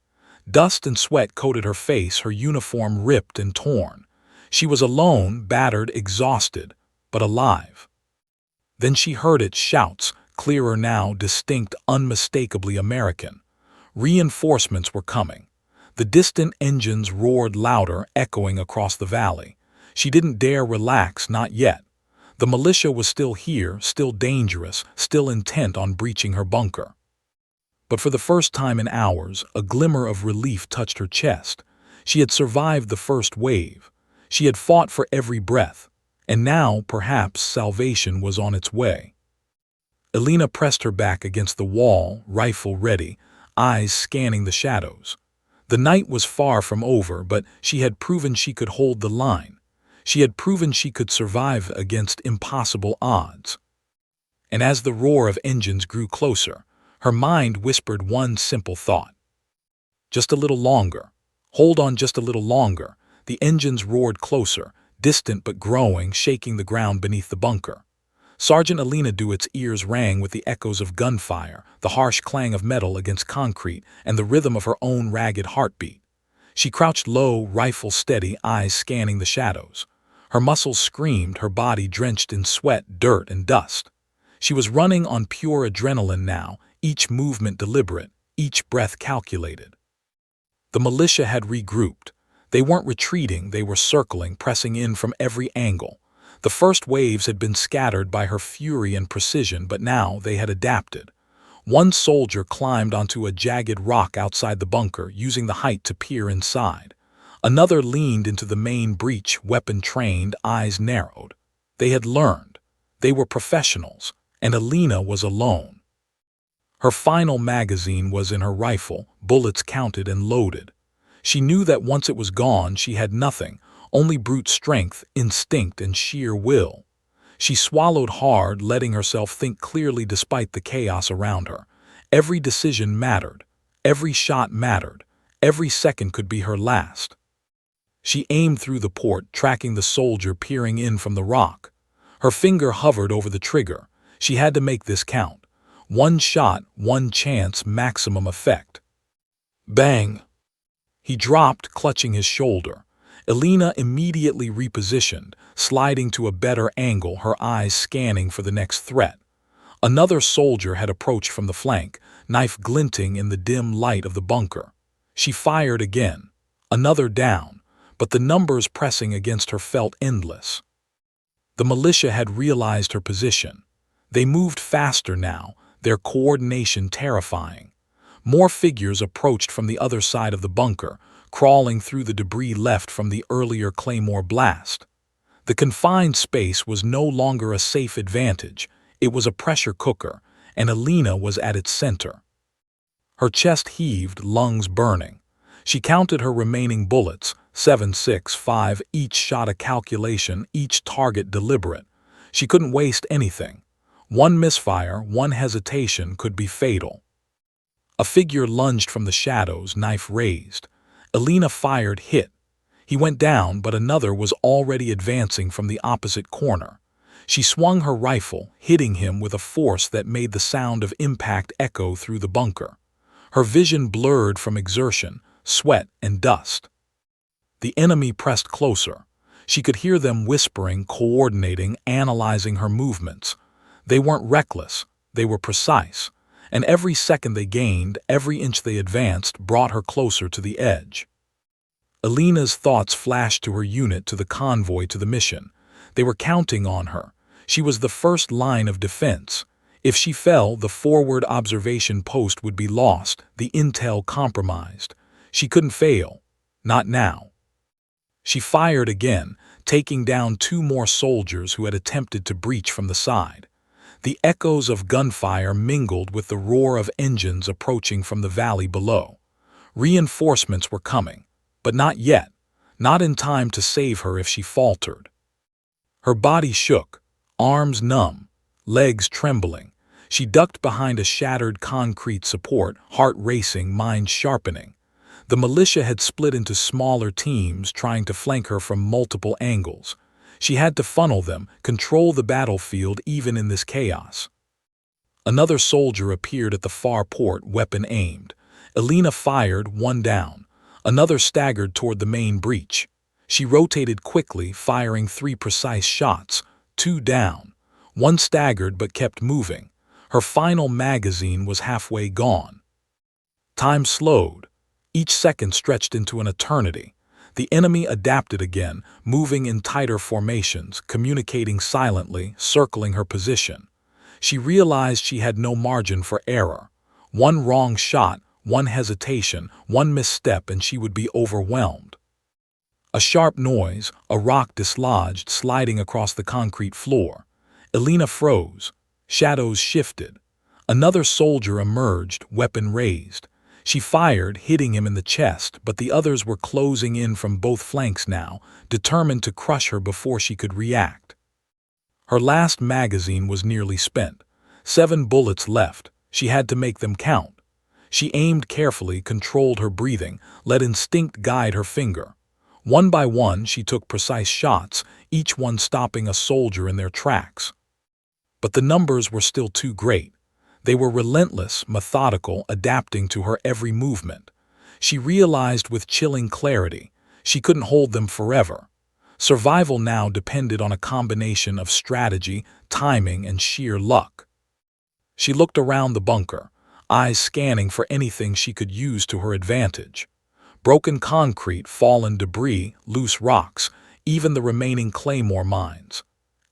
Dust and sweat coated her face, her uniform ripped and torn. She was alone, battered, exhausted, but alive. Then she heard its shouts, clearer now, distinct, unmistakably American. Reinforcements were coming. The distant engines roared louder, echoing across the valley. She didn't dare relax, not yet. The militia was still here, still dangerous, still intent on breaching her bunker. But for the first time in hours, a glimmer of relief touched her chest. She had survived the first wave. She had fought for every breath. And now, perhaps, salvation was on its way. Elena pressed her back against the wall, rifle ready, eyes scanning the shadows. The night was far from over, but she had proven she could hold the line. She had proven she could survive against impossible odds. And as the roar of engines grew closer, her mind whispered one simple thought. Just a little longer. Hold on just a little longer. The engines roared closer, distant but growing, shaking the ground beneath the bunker. Sergeant Elena Dewitt's ears rang with the echoes of gunfire, the harsh clang of metal against concrete, and the rhythm of her own ragged heartbeat. She crouched low, rifle steady, eyes scanning the shadows. Her muscles screamed, her body drenched in sweat, dirt, and dust. She was running on pure adrenaline now, each movement deliberate, each breath calculated. The militia had regrouped. They weren't retreating, they were circling, pressing in from every angle. The first waves had been scattered by her fury and precision, but now they had adapted. One soldier climbed onto a jagged rock outside the bunker, using the height to peer inside. Another leaned into the main breach, weapon trained, eyes narrowed. They had learned. They were professionals, and Elena was alone. Her final magazine was in her rifle, bullets counted and loaded. She knew that once it was gone, she had nothing, only brute strength, instinct, and sheer will. She swallowed hard, letting herself think clearly despite the chaos around her. Every decision mattered. Every shot mattered. Every second could be her last. She aimed through the port, tracking the soldier peering in from the rock. Her finger hovered over the trigger. She had to make this count. One shot, one chance, maximum effect. Bang! He dropped, clutching his shoulder. Elena immediately repositioned, sliding to a better angle, her eyes scanning for the next threat. Another soldier had approached from the flank, knife glinting in the dim light of the bunker. She fired again. Another down, but the numbers pressing against her felt endless. The militia had realized her position. They moved faster now, their coordination terrifying. More figures approached from the other side of the bunker, crawling through the debris left from the earlier Claymore blast. The confined space was no longer a safe advantage, it was a pressure cooker, and Alina was at its center. Her chest heaved, lungs burning. She counted her remaining bullets, 7, 6, 5, each shot a calculation, each target deliberate. She couldn't waste anything. One misfire, one hesitation could be fatal. A figure lunged from the shadows, knife raised. Alina fired, hit. He went down, but another was already advancing from the opposite corner. She swung her rifle, hitting him with a force that made the sound of impact echo through the bunker. Her vision blurred from exertion, sweat, and dust. The enemy pressed closer. She could hear them whispering, coordinating, analyzing her movements. They weren't reckless, they were precise, and every second they gained, every inch they advanced, brought her closer to the edge. Alina's thoughts flashed to her unit, to the convoy, to the mission. They were counting on her. She was the first line of defense. If she fell, the forward observation post would be lost, the intel compromised. She couldn't fail. Not now. She fired again, taking down 2 more soldiers who had attempted to breach from the side. The echoes of gunfire mingled with the roar of engines approaching from the valley below. Reinforcements were coming, but not yet, not in time to save her if she faltered. Her body shook, arms numb, legs trembling. She ducked behind a shattered concrete support, heart racing, mind sharpening. The militia had split into smaller teams, trying to flank her from multiple angles. She had to funnel them, control the battlefield even in this chaos. Another soldier appeared at the far port, weapon aimed. Alina fired, one down. Another staggered toward the main breach. She rotated quickly, firing 3 precise shots, 2 down. One staggered but kept moving. Her final magazine was halfway gone. Time slowed. Each second stretched into an eternity. The enemy adapted again, moving in tighter formations, communicating silently, circling her position. She realized she had no margin for error. One wrong shot, one hesitation, one misstep, and she would be overwhelmed. A sharp noise, a rock dislodged, sliding across the concrete floor. Alina froze. Shadows shifted. Another soldier emerged, weapon raised. She fired, hitting him in the chest, but the others were closing in from both flanks now, determined to crush her before she could react. Her last magazine was nearly spent. 7 bullets left. She had to make them count. She aimed carefully, controlled her breathing, let instinct guide her finger. One by one, she took precise shots, each one stopping a soldier in their tracks. But the numbers were still too great. They were relentless, methodical, adapting to her every movement. She realized with chilling clarity, she couldn't hold them forever. Survival now depended on a combination of strategy, timing, and sheer luck. She looked around the bunker, eyes scanning for anything she could use to her advantage. Broken concrete, fallen debris, loose rocks, even the remaining Claymore mines.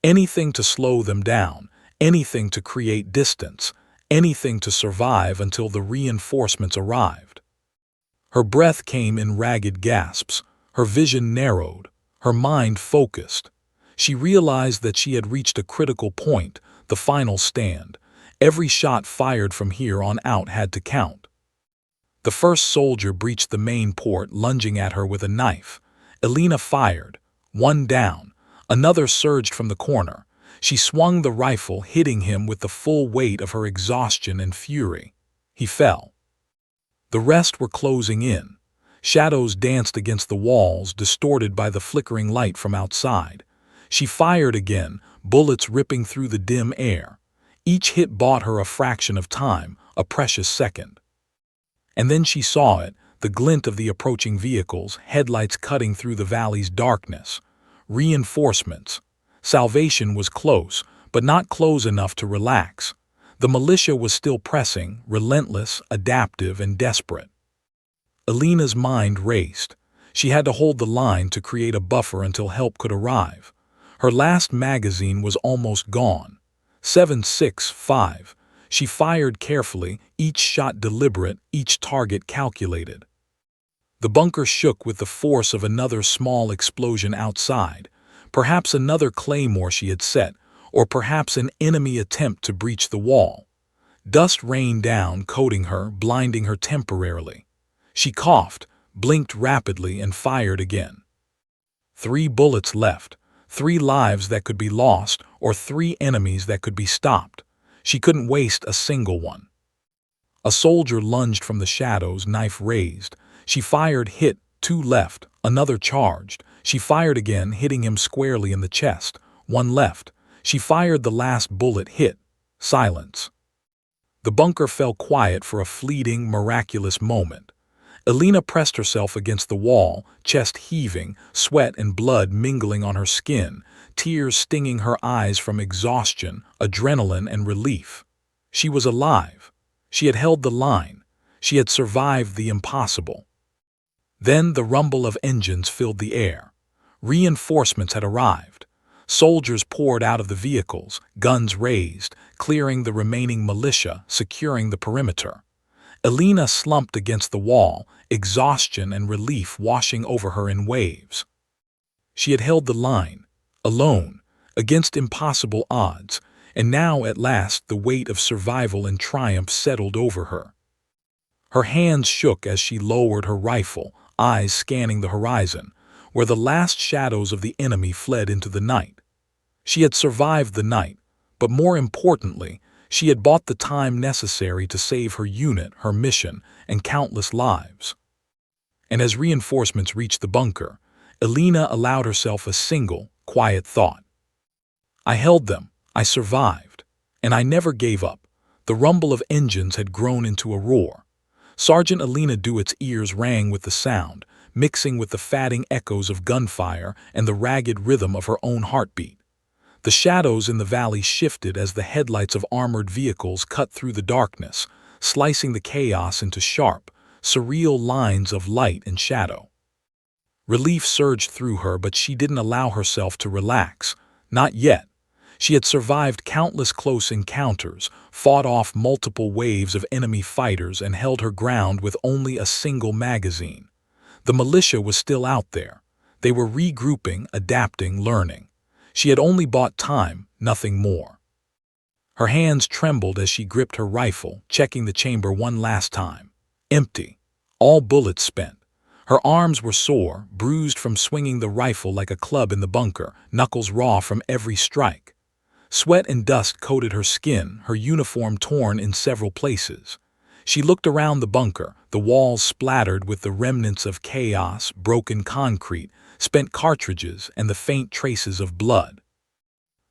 Anything to slow them down, anything to create distance, anything to survive until the reinforcements arrived. Her breath came in ragged gasps, her vision narrowed, her mind focused. She realized that she had reached a critical point, the final stand. Every shot fired from here on out had to count. The first soldier breached the main port, lunging at her with a knife. Alina fired, one down. Another surged from the corner. She swung the rifle, hitting him with the full weight of her exhaustion and fury. He fell. The rest were closing in. Shadows danced against the walls, distorted by the flickering light from outside. She fired again, bullets ripping through the dim air. Each hit bought her a fraction of time, a precious second. And then she saw it, the glint of the approaching vehicles, headlights cutting through the valley's darkness. Reinforcements. Salvation was close, but not close enough to relax. The militia was still pressing, relentless, adaptive, and desperate. Alina's mind raced. She had to hold the line to create a buffer until help could arrive. Her last magazine was almost gone. 7, 6, 5. She fired carefully, each shot deliberate, each target calculated. The bunker shook with the force of another small explosion outside, perhaps another claymore she had set, or perhaps an enemy attempt to breach the wall. Dust rained down, coating her, blinding her temporarily. She coughed, blinked rapidly, and fired again. 3 bullets left, 3 lives that could be lost, or 3 enemies that could be stopped. She couldn't waste a single one. A soldier lunged from the shadows, knife raised. She fired, hit, 2 left, another charged. She fired again, hitting him squarely in the chest. 1 left. She fired, the last bullet hit. Silence. The bunker fell quiet for a fleeting, miraculous moment. Elena pressed herself against the wall, chest heaving, sweat and blood mingling on her skin, tears stinging her eyes from exhaustion, adrenaline, and relief. She was alive. She had held the line. She had survived the impossible. Then the rumble of engines filled the air. Reinforcements had arrived. Soldiers poured out of the vehicles, guns raised, clearing the remaining militia, securing the perimeter. Elena slumped against the wall, exhaustion and relief washing over her in waves. She had held the line, alone, against impossible odds, and now at last the weight of survival and triumph settled over her. Her hands shook as she lowered her rifle, eyes scanning the horizon, where the last shadows of the enemy fled into the night. She had survived the night, but more importantly, she had bought the time necessary to save her unit, her mission, and countless lives. And as reinforcements reached the bunker, Elena allowed herself a single, quiet thought. I held them, I survived, and I never gave up. The rumble of engines had grown into a roar. Sergeant Elena Dewitt's ears rang with the sound, mixing with the fatting echoes of gunfire and the ragged rhythm of her own heartbeat. The shadows in the valley shifted as the headlights of armored vehicles cut through the darkness, slicing the chaos into sharp, surreal lines of light and shadow. Relief surged through her, but she didn't allow herself to relax. Not yet. She had survived countless close encounters, fought off multiple waves of enemy fighters, and held her ground with only a single magazine. The militia was still out there. They were regrouping, adapting, learning. She had only bought time, nothing more. Her hands trembled as she gripped her rifle, checking the chamber one last time. Empty. All bullets spent. Her arms were sore, bruised from swinging the rifle like a club in the bunker, knuckles raw from every strike. Sweat and dust coated her skin, her uniform torn in several places. She looked around the bunker, the walls splattered with the remnants of chaos, broken concrete, spent cartridges, and the faint traces of blood.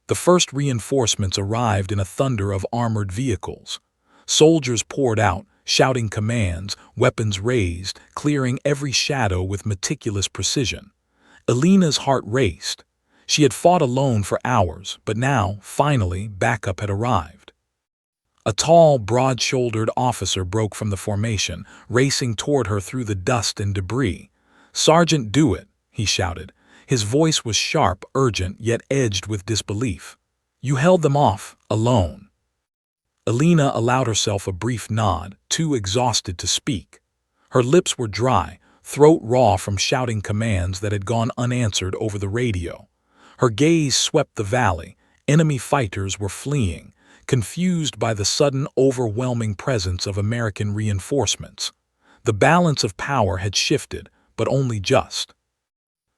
The first reinforcements arrived in a thunder of armored vehicles. Soldiers poured out, shouting commands, weapons raised, clearing every shadow with meticulous precision. Elena's heart raced. She had fought alone for hours, but now, finally, backup had arrived. A tall, broad-shouldered officer broke from the formation, racing toward her through the dust and debris. "Sergeant Dewitt," he shouted. His voice was sharp, urgent, yet edged with disbelief. "You held them off, alone." Elena allowed herself a brief nod, too exhausted to speak. Her lips were dry, throat raw from shouting commands that had gone unanswered over the radio. Her gaze swept the valley. Enemy fighters were fleeing, confused by the sudden, overwhelming presence of American reinforcements. The balance of power had shifted, but only just.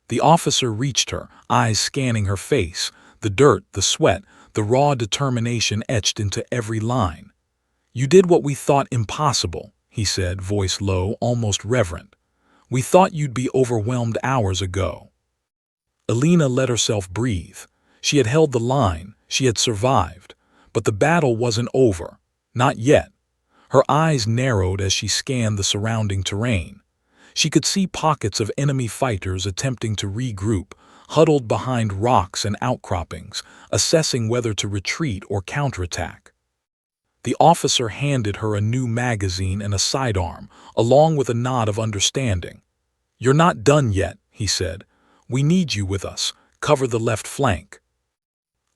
The officer reached her, eyes scanning her face, the dirt, the sweat, the raw determination etched into every line. "You did what we thought impossible," he said, voice low, almost reverent. "We thought you'd be overwhelmed hours ago." Elena let herself breathe. She had held the line, she had survived, but the battle wasn't over. Not yet. Her eyes narrowed as she scanned the surrounding terrain. She could see pockets of enemy fighters attempting to regroup, huddled behind rocks and outcroppings, assessing whether to retreat or counterattack. The officer handed her a new magazine and a sidearm, along with a nod of understanding. "You're not done yet," he said. "We need you with us. Cover the left flank."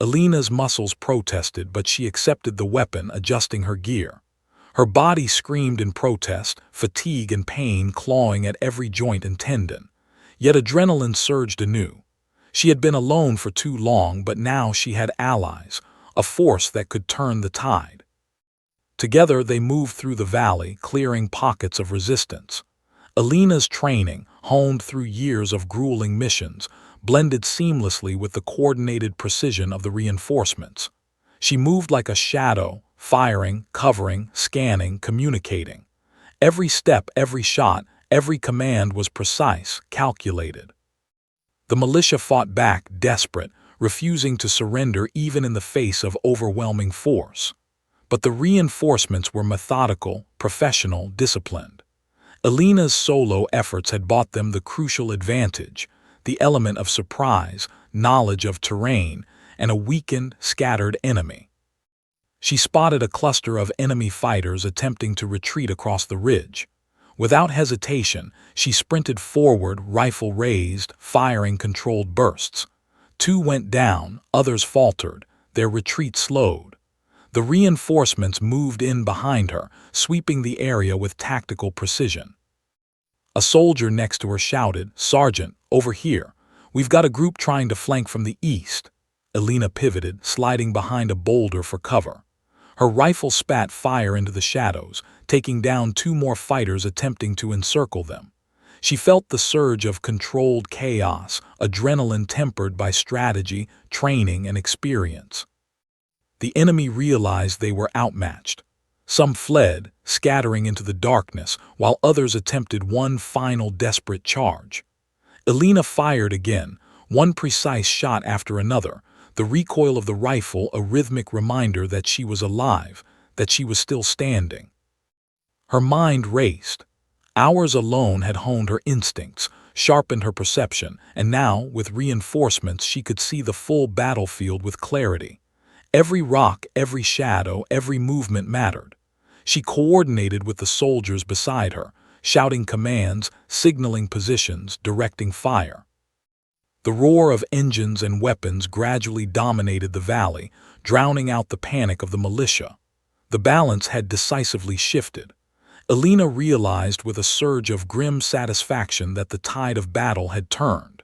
Elena's muscles protested, but she accepted the weapon, adjusting her gear. Her body screamed in protest, fatigue and pain clawing at every joint and tendon. Yet adrenaline surged anew. She had been alone for too long, but now she had allies, a force that could turn the tide. Together they moved through the valley, clearing pockets of resistance. Alina's training, honed through years of grueling missions, blended seamlessly with the coordinated precision of the reinforcements. She moved like a shadow, firing, covering, scanning, communicating. Every step, every shot, every command was precise, calculated. The militia fought back, desperate, refusing to surrender even in the face of overwhelming force. But the reinforcements were methodical, professional, disciplined. Alina's solo efforts had bought them the crucial advantage, the element of surprise, knowledge of terrain, and a weakened, scattered enemy. She spotted a cluster of enemy fighters attempting to retreat across the ridge. Without hesitation, she sprinted forward, rifle raised, firing controlled bursts. 2 went down, others faltered, their retreat slowed. The reinforcements moved in behind her, sweeping the area with tactical precision. A soldier next to her shouted, "Sergeant, over here. We've got a group trying to flank from the east." Alina pivoted, sliding behind a boulder for cover. Her rifle spat fire into the shadows, taking down 2 more fighters attempting to encircle them. She felt the surge of controlled chaos, adrenaline tempered by strategy, training, and experience. The enemy realized they were outmatched. Some fled, scattering into the darkness, while others attempted one final desperate charge. Alina fired again, one precise shot after another, the recoil of the rifle a rhythmic reminder that she was alive, that she was still standing. Her mind raced. Hours alone had honed her instincts, sharpened her perception, and now, with reinforcements, she could see the full battlefield with clarity. Every rock, every shadow, every movement mattered. She coordinated with the soldiers beside her, shouting commands, signaling positions, directing fire. The roar of engines and weapons gradually dominated the valley, drowning out the panic of the militia. The balance had decisively shifted. Alina realized with a surge of grim satisfaction that the tide of battle had turned.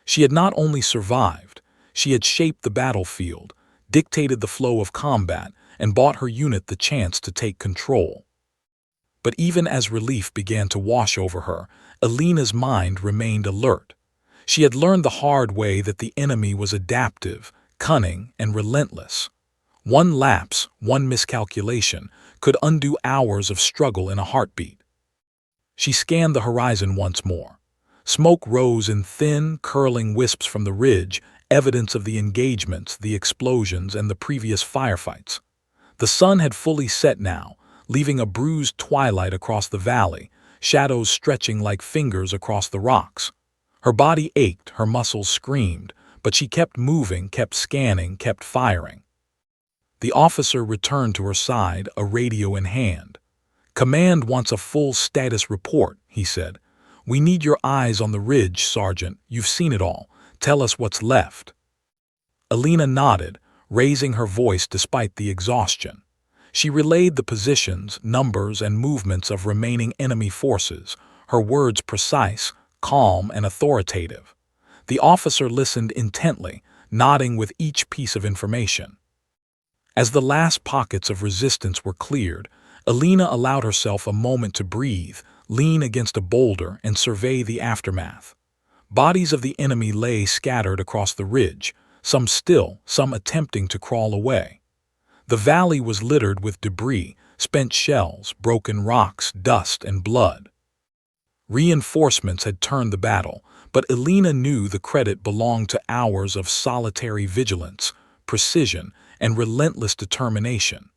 She had not only survived, she had shaped the battlefield, dictated the flow of combat, and bought her unit the chance to take control. But even as relief began to wash over her, Alina's mind remained alert. She had learned the hard way that the enemy was adaptive, cunning, and relentless. One lapse, one miscalculation, could undo hours of struggle in a heartbeat. She scanned the horizon once more. Smoke rose in thin, curling wisps from the ridge, evidence of the engagements, the explosions, and the previous firefights. The sun had fully set now, leaving a bruised twilight across the valley, shadows stretching like fingers across the rocks. Her body ached, her muscles screamed, but she kept moving, kept scanning, kept firing. The officer returned to her side, a radio in hand. "Command wants a full status report," he said. "We need your eyes on the ridge, Sergeant. You've seen it all. Tell us what's left." Alina nodded, raising her voice despite the exhaustion. She relayed the positions, numbers, and movements of remaining enemy forces, her words precise, calm, and authoritative. The officer listened intently, nodding with each piece of information. As the last pockets of resistance were cleared, Alina allowed herself a moment to breathe, lean against a boulder, and survey the aftermath. Bodies of the enemy lay scattered across the ridge, some still, some attempting to crawl away. The valley was littered with debris, spent shells, broken rocks, dust, and blood. Reinforcements had turned the battle, but Alina knew the credit belonged to hours of solitary vigilance, precision, and relentless determination.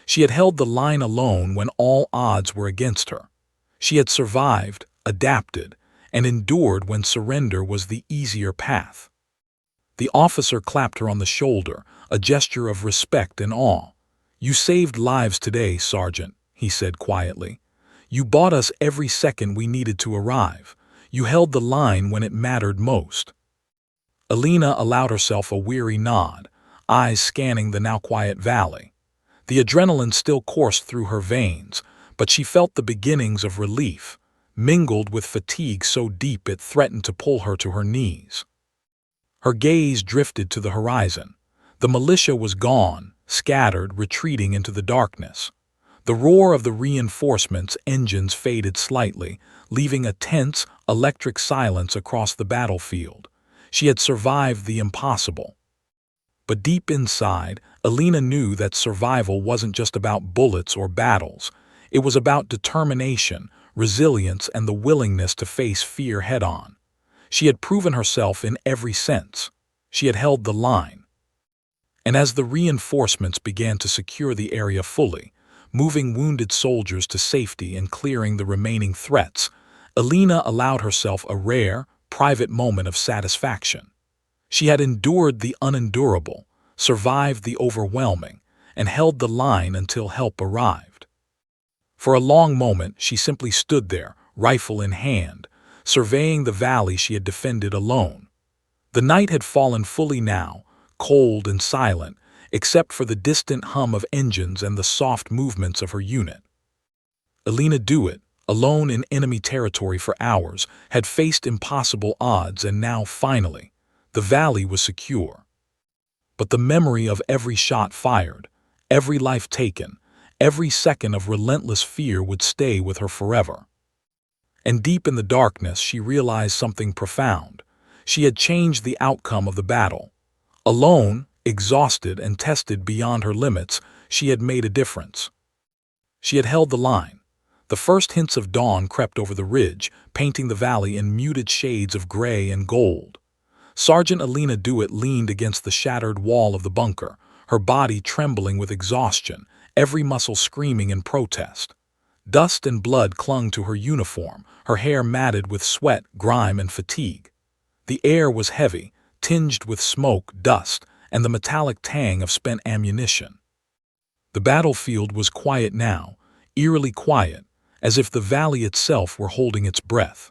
She had held the line alone when all odds were against her. She had survived, adapted, and endured when surrender was the easier path. The officer clapped her on the shoulder, a gesture of respect and awe. "You saved lives today, Sergeant," he said quietly. "You bought us every second we needed to arrive. You held the line when it mattered most." Alina allowed herself a weary nod, eyes scanning the now quiet valley. The adrenaline still coursed through her veins, but she felt the beginnings of relief, mingled with fatigue so deep it threatened to pull her to her knees. Her gaze drifted to the horizon. The militia was gone, scattered, retreating into the darkness. The roar of the reinforcements' engines faded slightly, leaving a tense, electric silence across the battlefield. She had survived the impossible. But deep inside, Alina knew that survival wasn't just about bullets or battles. It was about determination, resilience, and the willingness to face fear head-on. She had proven herself in every sense. She had held the line. And as the reinforcements began to secure the area fully, moving wounded soldiers to safety and clearing the remaining threats, Alina allowed herself a rare, private moment of satisfaction. She had endured the unendurable, survived the overwhelming, and held the line until help arrived. For a long moment, she simply stood there, rifle in hand, surveying the valley she had defended alone. The night had fallen fully now, cold and silent, except for the distant hum of engines and the soft movements of her unit. Alina Dewitt, alone in enemy territory for hours, had faced impossible odds, and now, finally, the valley was secure. But the memory of every shot fired, every life taken, every second of relentless fear would stay with her forever. And deep in the darkness, she realized something profound. She had changed the outcome of the battle. Alone, exhausted, and tested beyond her limits, she had made a difference. She had held the line. The first hints of dawn crept over the ridge, painting the valley in muted shades of gray and gold. Sergeant Alina Dewitt leaned against the shattered wall of the bunker, her body trembling with exhaustion, every muscle screaming in protest. Dust and blood clung to her uniform, her hair matted with sweat, grime, and fatigue. The air was heavy, tinged with smoke, dust, and the metallic tang of spent ammunition. The battlefield was quiet now, eerily quiet, as if the valley itself were holding its breath.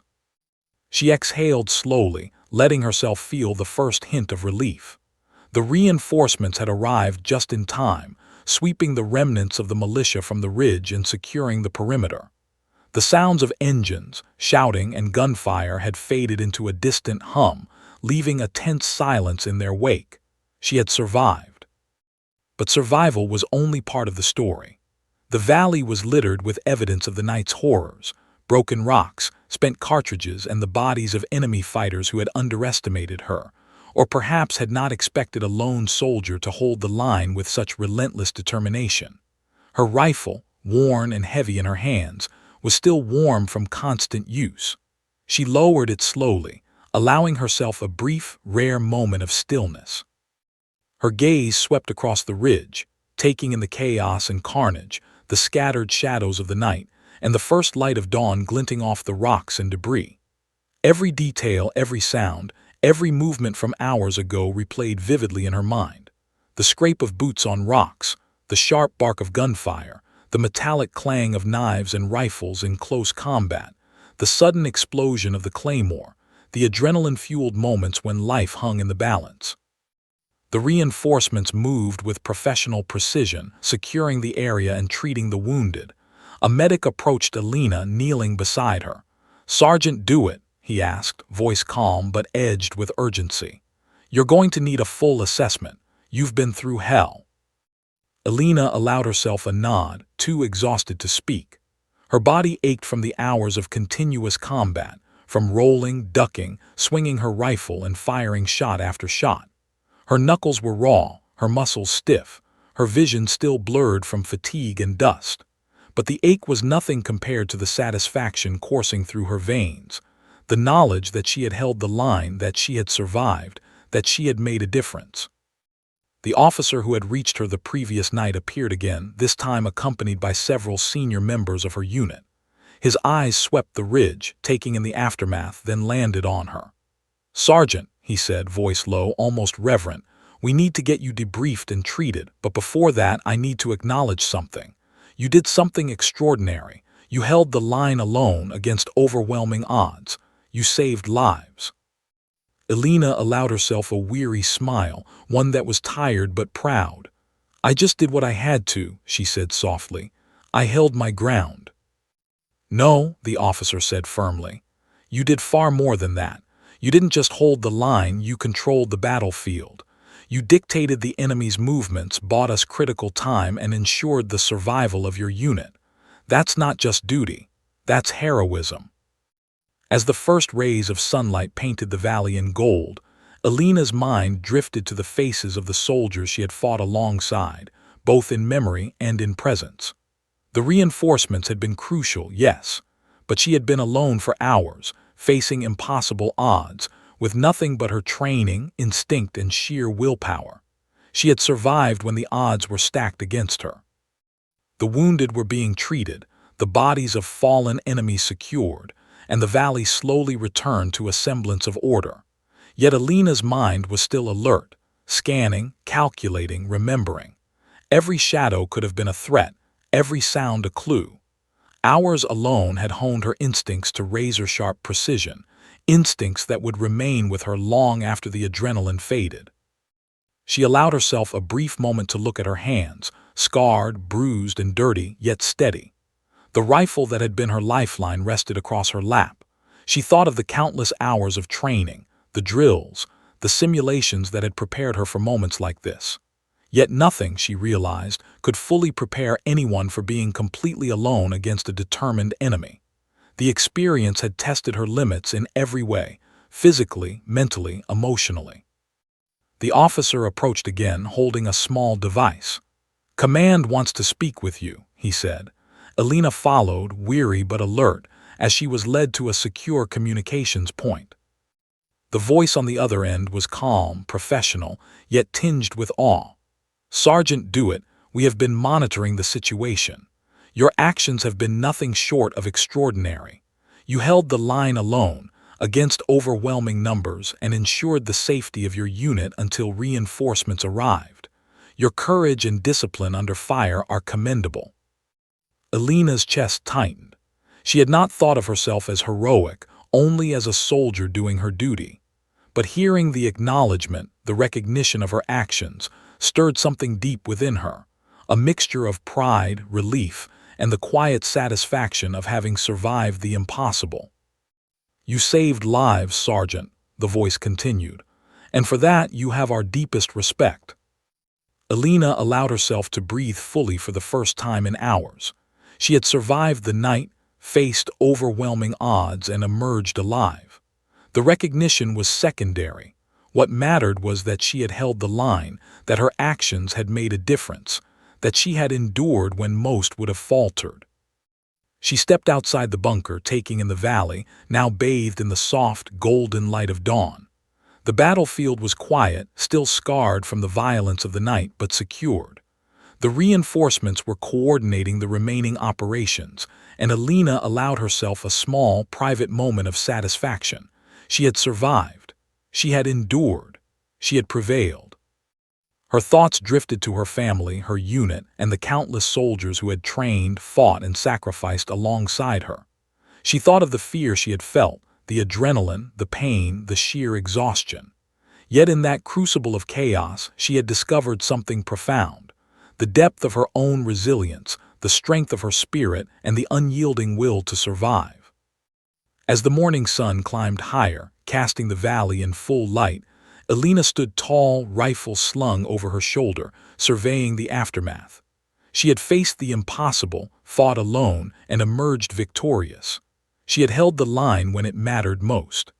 She exhaled slowly, letting herself feel the first hint of relief. The reinforcements had arrived just in time, sweeping the remnants of the militia from the ridge and securing the perimeter. The sounds of engines, shouting, and gunfire had faded into a distant hum, leaving a tense silence in their wake. She had survived. But survival was only part of the story. The valley was littered with evidence of the night's horrors: broken rocks, spent cartridges, and the bodies of enemy fighters who had underestimated her, or perhaps had not expected a lone soldier to hold the line with such relentless determination. Her rifle, worn and heavy in her hands, was still warm from constant use. She lowered it slowly, allowing herself a brief, rare moment of stillness. Her gaze swept across the ridge, taking in the chaos and carnage, the scattered shadows of the night, and the first light of dawn glinting off the rocks and debris. Every detail, every sound, every movement from hours ago replayed vividly in her mind. The scrape of boots on rocks, the sharp bark of gunfire, the metallic clang of knives and rifles in close combat, the sudden explosion of the claymore, the adrenaline-fueled moments when life hung in the balance. The reinforcements moved with professional precision, securing the area and treating the wounded. A medic approached Alina, kneeling beside her. "Sergeant Dewitt," he asked, voice calm but edged with urgency. "You're going to need a full assessment. You've been through hell." Alina allowed herself a nod, too exhausted to speak. Her body ached from the hours of continuous combat, from rolling, ducking, swinging her rifle, and firing shot after shot. Her knuckles were raw, her muscles stiff, her vision still blurred from fatigue and dust. But the ache was nothing compared to the satisfaction coursing through her veins, the knowledge that she had held the line, that she had survived, that she had made a difference. The officer who had reached her the previous night appeared again, this time accompanied by several senior members of her unit. His eyes swept the ridge, taking in the aftermath, then landed on her. "Sergeant," he said, voice low, almost reverent, "we need to get you debriefed and treated, but before that I need to acknowledge something. You did something extraordinary. You held the line alone against overwhelming odds. You saved lives." Alina allowed herself a weary smile, one that was tired but proud. "I just did what I had to," she said softly. "I held my ground." "No," the officer said firmly. "You did far more than that. You didn't just hold the line, you controlled the battlefield. You dictated the enemy's movements, bought us critical time, and ensured the survival of your unit. That's not just duty. That's heroism." As the first rays of sunlight painted the valley in gold, Alina's mind drifted to the faces of the soldiers she had fought alongside, both in memory and in presence. The reinforcements had been crucial, yes, but she had been alone for hours, facing impossible odds, with nothing but her training, instinct, and sheer willpower. She had survived when the odds were stacked against her. The wounded were being treated, the bodies of fallen enemies secured, and the valley slowly returned to a semblance of order. Yet Alina's mind was still alert, scanning, calculating, remembering. Every shadow could have been a threat, every sound a clue. Hours alone had honed her instincts to razor-sharp precision, instincts that would remain with her long after the adrenaline faded. She allowed herself a brief moment to look at her hands, scarred, bruised, and dirty, yet steady. The rifle that had been her lifeline rested across her lap. She thought of the countless hours of training, the drills, the simulations that had prepared her for moments like this. Yet nothing, she realized, could fully prepare anyone for being completely alone against a determined enemy. The experience had tested her limits in every way, physically, mentally, emotionally. The officer approached again, holding a small device. "Command wants to speak with you," he said. Alina followed, weary but alert, as she was led to a secure communications point. The voice on the other end was calm, professional, yet tinged with awe. "Sergeant Dewitt, we have been monitoring the situation. Your actions have been nothing short of extraordinary. You held the line alone, against overwhelming numbers, and ensured the safety of your unit until reinforcements arrived. Your courage and discipline under fire are commendable." Alina's chest tightened. She had not thought of herself as heroic, only as a soldier doing her duty. But hearing the acknowledgement, the recognition of her actions, stirred something deep within her, a mixture of pride, relief, and the quiet satisfaction of having survived the impossible. "You saved lives, Sergeant," the voice continued, "and for that you have our deepest respect." Alina allowed herself to breathe fully for the first time in hours. She had survived the night, faced overwhelming odds, and emerged alive. The recognition was secondary. What mattered was that she had held the line, that her actions had made a difference, that she had endured when most would have faltered. She stepped outside the bunker, taking in the valley, now bathed in the soft, golden light of dawn. The battlefield was quiet, still scarred from the violence of the night, but secured. The reinforcements were coordinating the remaining operations, and Alina allowed herself a small, private moment of satisfaction. She had survived. She had endured. She had prevailed. Her thoughts drifted to her family, her unit, and the countless soldiers who had trained, fought, and sacrificed alongside her. She thought of the fear she had felt, the adrenaline, the pain, the sheer exhaustion. Yet in that crucible of chaos, she had discovered something profound: the depth of her own resilience, the strength of her spirit, and the unyielding will to survive. As the morning sun climbed higher, casting the valley in full light, Alina stood tall, rifle slung over her shoulder, surveying the aftermath. She had faced the impossible, fought alone, and emerged victorious. She had held the line when it mattered most.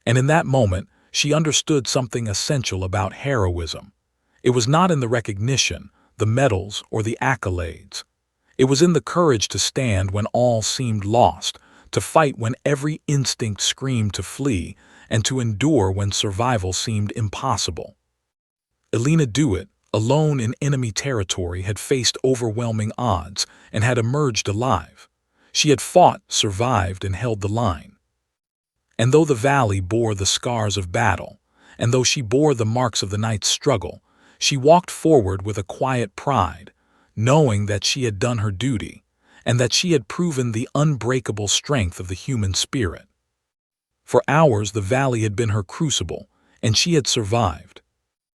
And in that moment, she understood something essential about heroism. It was not in the recognition, the medals, or the accolades. It was in the courage to stand when all seemed lost, to fight when every instinct screamed to flee, and to endure when survival seemed impossible. Alina Dewitt, alone in enemy territory, had faced overwhelming odds and had emerged alive. She had fought, survived, and held the line. And though the valley bore the scars of battle, and though she bore the marks of the night's struggle, she walked forward with a quiet pride, knowing that she had done her duty, and that she had proven the unbreakable strength of the human spirit. For hours the valley had been her crucible, and she had survived.